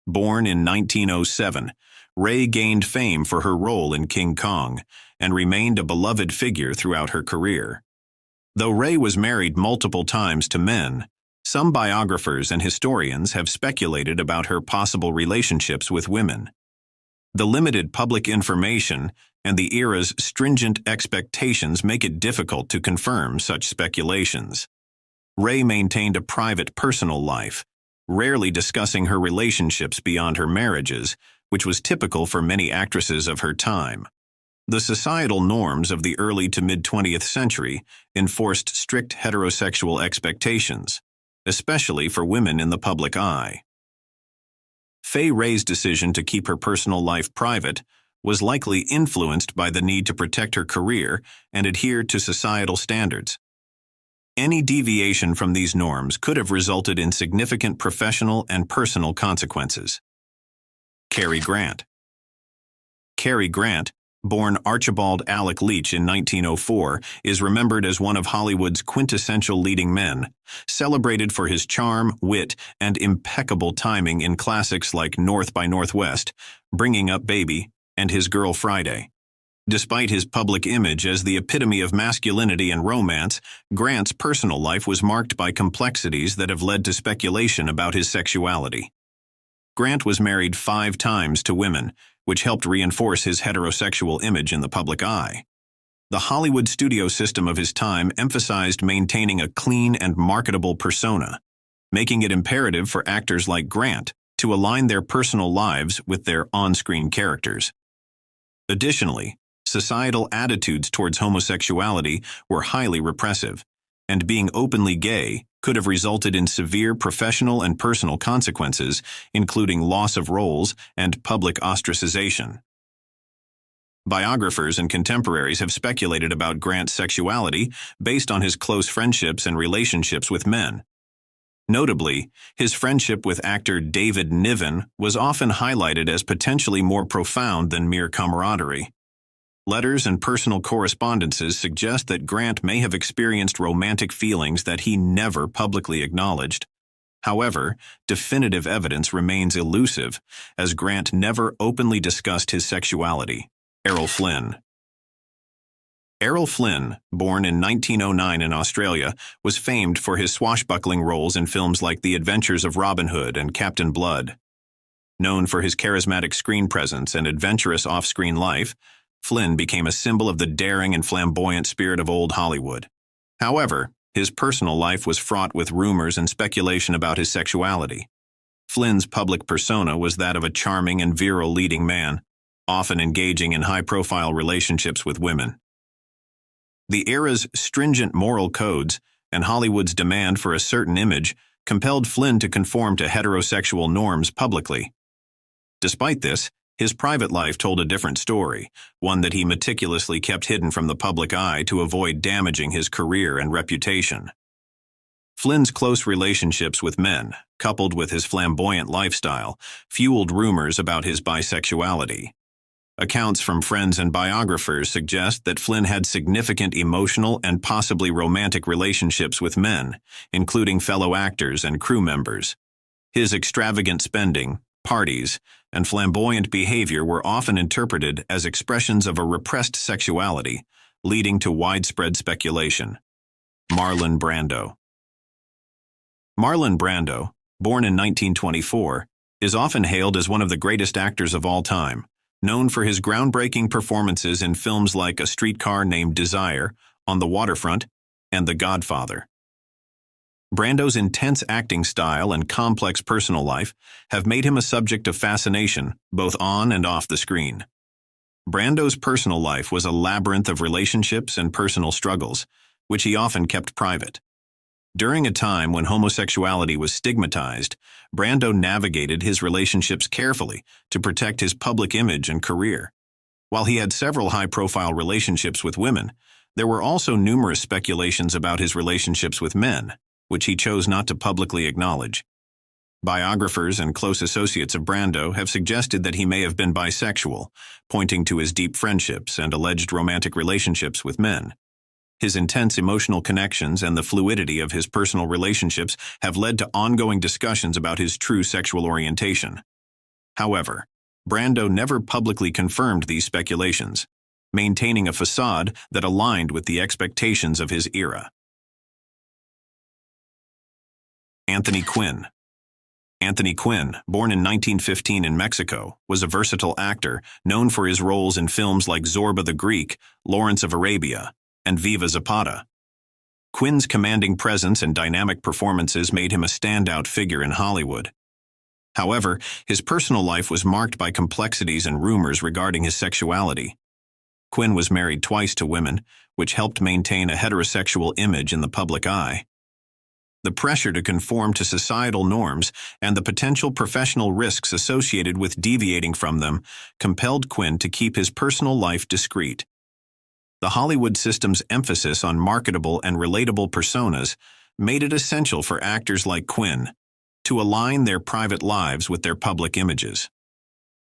Born in 1907, Wray gained fame for her role in King Kong and remained a beloved figure throughout her career. Though Wray was married multiple times to men, some biographers and historians have speculated about her possible relationships with women. The limited public information and the era's stringent expectations make it difficult to confirm such speculations. Wray maintained a private personal life, rarely discussing her relationships beyond her marriages, which was typical for many actresses of her time. The societal norms of the early to mid-20th century enforced strict heterosexual expectations, especially for women in the public eye. Fay Wray's decision to keep her personal life private was likely influenced by the need to protect her career and adhere to societal standards. Any deviation from these norms could have resulted in significant professional and personal consequences. Cary Grant. Cary Grant, born Archibald Alec Leach in 1904, is remembered as one of Hollywood's quintessential leading men, celebrated for his charm, wit, and impeccable timing in classics like North by Northwest, Bringing Up Baby, and His Girl Friday. Despite his public image as the epitome of masculinity and romance, Grant's personal life was marked by complexities that have led to speculation about his sexuality. Grant was married 5 times to women, which helped reinforce his heterosexual image in the public eye. The Hollywood studio system of his time emphasized maintaining a clean and marketable persona, making it imperative for actors like Grant to align their personal lives with their on-screen characters. Additionally, societal attitudes towards homosexuality were highly repressive, and being openly gay could have resulted in severe professional and personal consequences, including loss of roles and public ostracization. Biographers and contemporaries have speculated about Grant's sexuality based on his close friendships and relationships with men. Notably, his friendship with actor David Niven was often highlighted as potentially more profound than mere camaraderie. Letters and personal correspondences suggest that Grant may have experienced romantic feelings that he never publicly acknowledged. However, definitive evidence remains elusive, as Grant never openly discussed his sexuality. Errol Flynn. Errol Flynn, born in 1909 in Australia, was famed for his swashbuckling roles in films like The Adventures of Robin Hood and Captain Blood. Known for his charismatic screen presence and adventurous off-screen life, Flynn became a symbol of the daring and flamboyant spirit of old Hollywood. However, his personal life was fraught with rumors and speculation about his sexuality. Flynn's public persona was that of a charming and virile leading man, often engaging in high-profile relationships with women. The era's stringent moral codes and Hollywood's demand for a certain image compelled Flynn to conform to heterosexual norms publicly. Despite this, his private life told a different story, one that he meticulously kept hidden from the public eye to avoid damaging his career and reputation. Flynn's close relationships with men, coupled with his flamboyant lifestyle, fueled rumors about his bisexuality. Accounts from friends and biographers suggest that Flynn had significant emotional and possibly romantic relationships with men, including fellow actors and crew members. His extravagant spending, parties, and flamboyant behavior were often interpreted as expressions of a repressed sexuality, leading to widespread speculation. Marlon Brando. Marlon Brando, born in 1924, is often hailed as one of the greatest actors of all time, known for his groundbreaking performances in films like A Streetcar Named Desire, On the Waterfront, and The Godfather. Brando's intense acting style and complex personal life have made him a subject of fascination, both on and off the screen. Brando's personal life was a labyrinth of relationships and personal struggles, which he often kept private. During a time when homosexuality was stigmatized, Brando navigated his relationships carefully to protect his public image and career. While he had several high-profile relationships with women, there were also numerous speculations about his relationships with men, which he chose not to publicly acknowledge. Biographers and close associates of Brando have suggested that he may have been bisexual, pointing to his deep friendships and alleged romantic relationships with men. His intense emotional connections and the fluidity of his personal relationships have led to ongoing discussions about his true sexual orientation. However, Brando never publicly confirmed these speculations, maintaining a facade that aligned with the expectations of his era. Anthony Quinn. Anthony Quinn, born in 1915 in Mexico, was a versatile actor known for his roles in films like Zorba the Greek, Lawrence of Arabia, and Viva Zapata. Quinn's commanding presence and dynamic performances made him a standout figure in Hollywood. However, his personal life was marked by complexities and rumors regarding his sexuality. Quinn was married twice to women, which helped maintain a heterosexual image in the public eye. The pressure to conform to societal norms and the potential professional risks associated with deviating from them compelled Quinn to keep his personal life discreet. The Hollywood system's emphasis on marketable and relatable personas made it essential for actors like Quinn to align their private lives with their public images.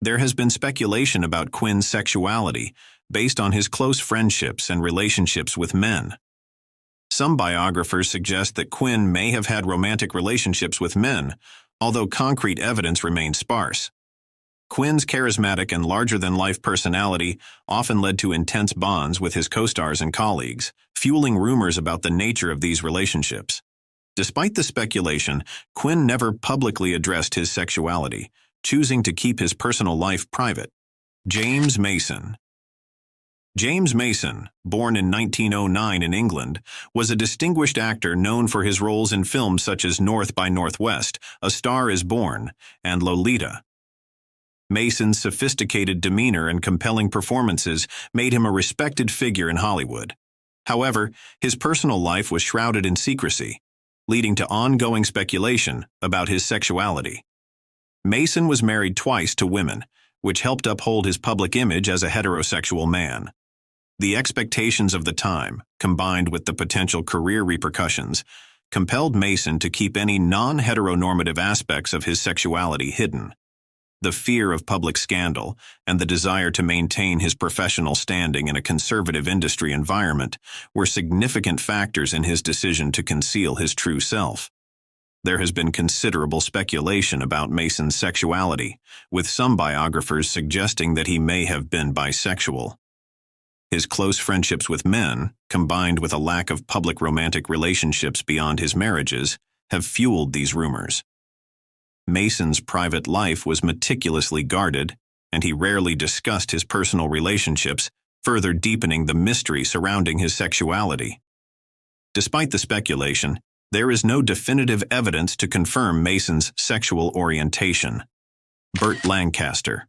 There has been speculation about Quinn's sexuality based on his close friendships and relationships with men. Some biographers suggest that Quinn may have had romantic relationships with men, although concrete evidence remains sparse. Quinn's charismatic and larger-than-life personality often led to intense bonds with his co-stars and colleagues, fueling rumors about the nature of these relationships. Despite the speculation, Quinn never publicly addressed his sexuality, choosing to keep his personal life private. James Mason. James Mason, born in 1909 in England, was a distinguished actor known for his roles in films such as North by Northwest, A Star is Born, and Lolita. Mason's sophisticated demeanor and compelling performances made him a respected figure in Hollywood. However, his personal life was shrouded in secrecy, leading to ongoing speculation about his sexuality. Mason was married twice to women, which helped uphold his public image as a heterosexual man. The expectations of the time, combined with the potential career repercussions, compelled Mason to keep any non-heteronormative aspects of his sexuality hidden. The fear of public scandal and the desire to maintain his professional standing in a conservative industry environment were significant factors in his decision to conceal his true self. There has been considerable speculation about Mason's sexuality, with some biographers suggesting that he may have been bisexual. His close friendships with men, combined with a lack of public romantic relationships beyond his marriages, have fueled these rumors. Mason's private life was meticulously guarded, and he rarely discussed his personal relationships, further deepening the mystery surrounding his sexuality. Despite the speculation, there is no definitive evidence to confirm Mason's sexual orientation. Burt Lancaster.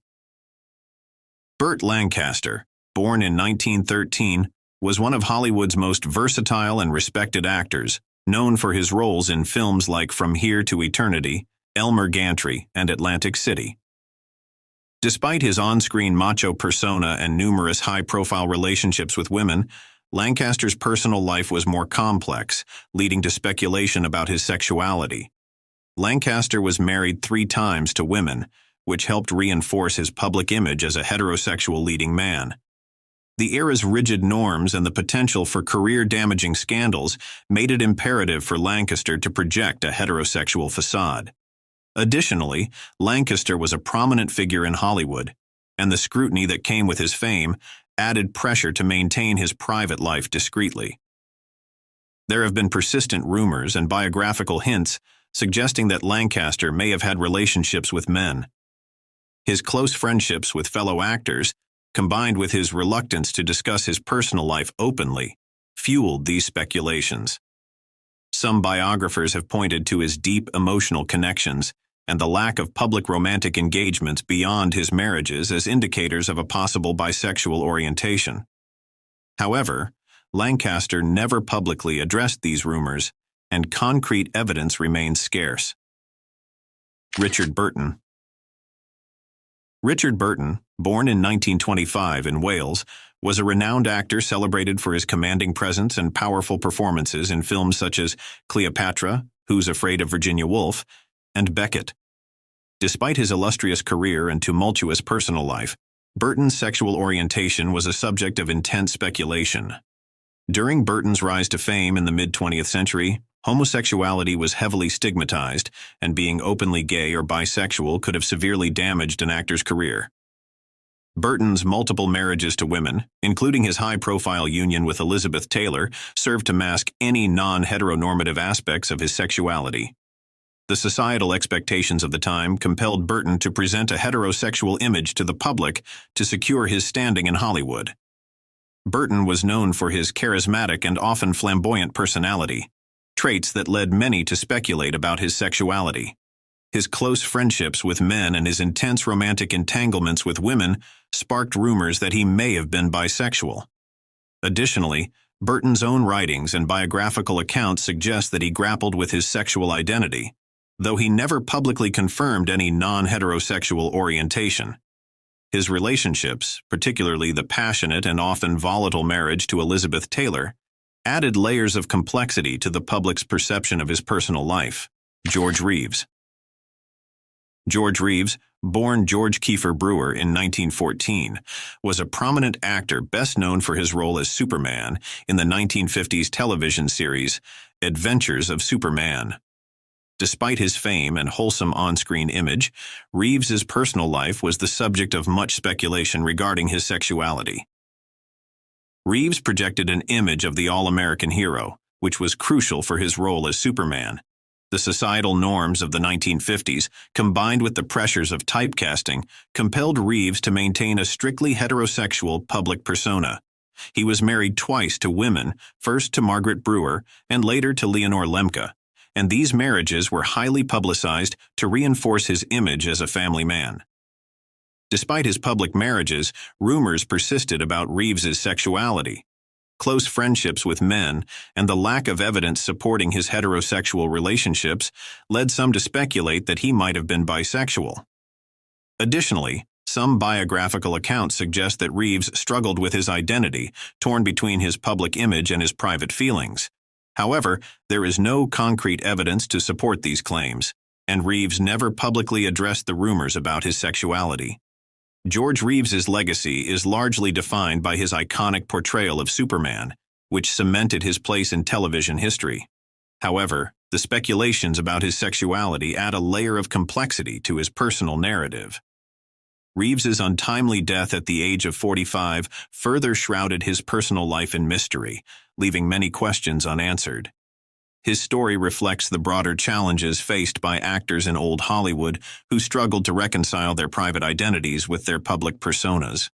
Burt Lancaster, born in 1913, was one of Hollywood's most versatile and respected actors, known for his roles in films like From Here to Eternity, Elmer Gantry, and Atlantic City. Despite his on-screen macho persona and numerous high-profile relationships with women, Lancaster's personal life was more complex, leading to speculation about his sexuality. Lancaster was married 3 times to women, which helped reinforce his public image as a heterosexual leading man. The era's rigid norms and the potential for career-damaging scandals made it imperative for Lancaster to project a heterosexual facade. Additionally, Lancaster was a prominent figure in Hollywood, and the scrutiny that came with his fame added pressure to maintain his private life discreetly. There have been persistent rumors and biographical hints suggesting that Lancaster may have had relationships with men. His close friendships with fellow actors, combined with his reluctance to discuss his personal life openly, fueled these speculations. Some biographers have pointed to his deep emotional connections and the lack of public romantic engagements beyond his marriages as indicators of a possible bisexual orientation. However, Lancaster never publicly addressed these rumors, and concrete evidence remains scarce. Richard Burton. Richard Burton, born in 1925 in Wales, was a renowned actor celebrated for his commanding presence and powerful performances in films such as Cleopatra, Who's Afraid of Virginia Woolf, and Beckett. Despite his illustrious career and tumultuous personal life, Burton's sexual orientation was a subject of intense speculation. During Burton's rise to fame in the mid-20th century, homosexuality was heavily stigmatized, and being openly gay or bisexual could have severely damaged an actor's career. Burton's multiple marriages to women, including his high-profile union with Elizabeth Taylor, served to mask any non-heteronormative aspects of his sexuality. The societal expectations of the time compelled Burton to present a heterosexual image to the public to secure his standing in Hollywood. Burton was known for his charismatic and often flamboyant personality, traits that led many to speculate about his sexuality. His close friendships with men and his intense romantic entanglements with women sparked rumors that he may have been bisexual. Additionally, Burton's own writings and biographical accounts suggest that he grappled with his sexual identity, though he never publicly confirmed any non-heterosexual orientation. His relationships, particularly the passionate and often volatile marriage to Elizabeth Taylor, added layers of complexity to the public's perception of his personal life. George Reeves. George Reeves, born George Kiefer Brewer in 1914, was a prominent actor best known for his role as Superman in the 1950s television series Adventures of Superman. Despite his fame and wholesome on-screen image, Reeves's personal life was the subject of much speculation regarding his sexuality. Reeves projected an image of the all-American hero, which was crucial for his role as Superman. The societal norms of the 1950s, combined with the pressures of typecasting, compelled Reeves to maintain a strictly heterosexual public persona. He was married twice to women, first to Margaret Brewer and later to Leonore Lemke, and these marriages were highly publicized to reinforce his image as a family man. Despite his public marriages, rumors persisted about Reeves's sexuality. Close friendships with men and the lack of evidence supporting his heterosexual relationships led some to speculate that he might have been bisexual. Additionally, some biographical accounts suggest that Reeves struggled with his identity, torn between his public image and his private feelings. However, there is no concrete evidence to support these claims, and Reeves never publicly addressed the rumors about his sexuality. George Reeves's legacy is largely defined by his iconic portrayal of Superman, which cemented his place in television history. However, the speculations about his sexuality add a layer of complexity to his personal narrative. Reeves's untimely death at the age of 45 further shrouded his personal life in mystery, leaving many questions unanswered. His story reflects the broader challenges faced by actors in old Hollywood who struggled to reconcile their private identities with their public personas.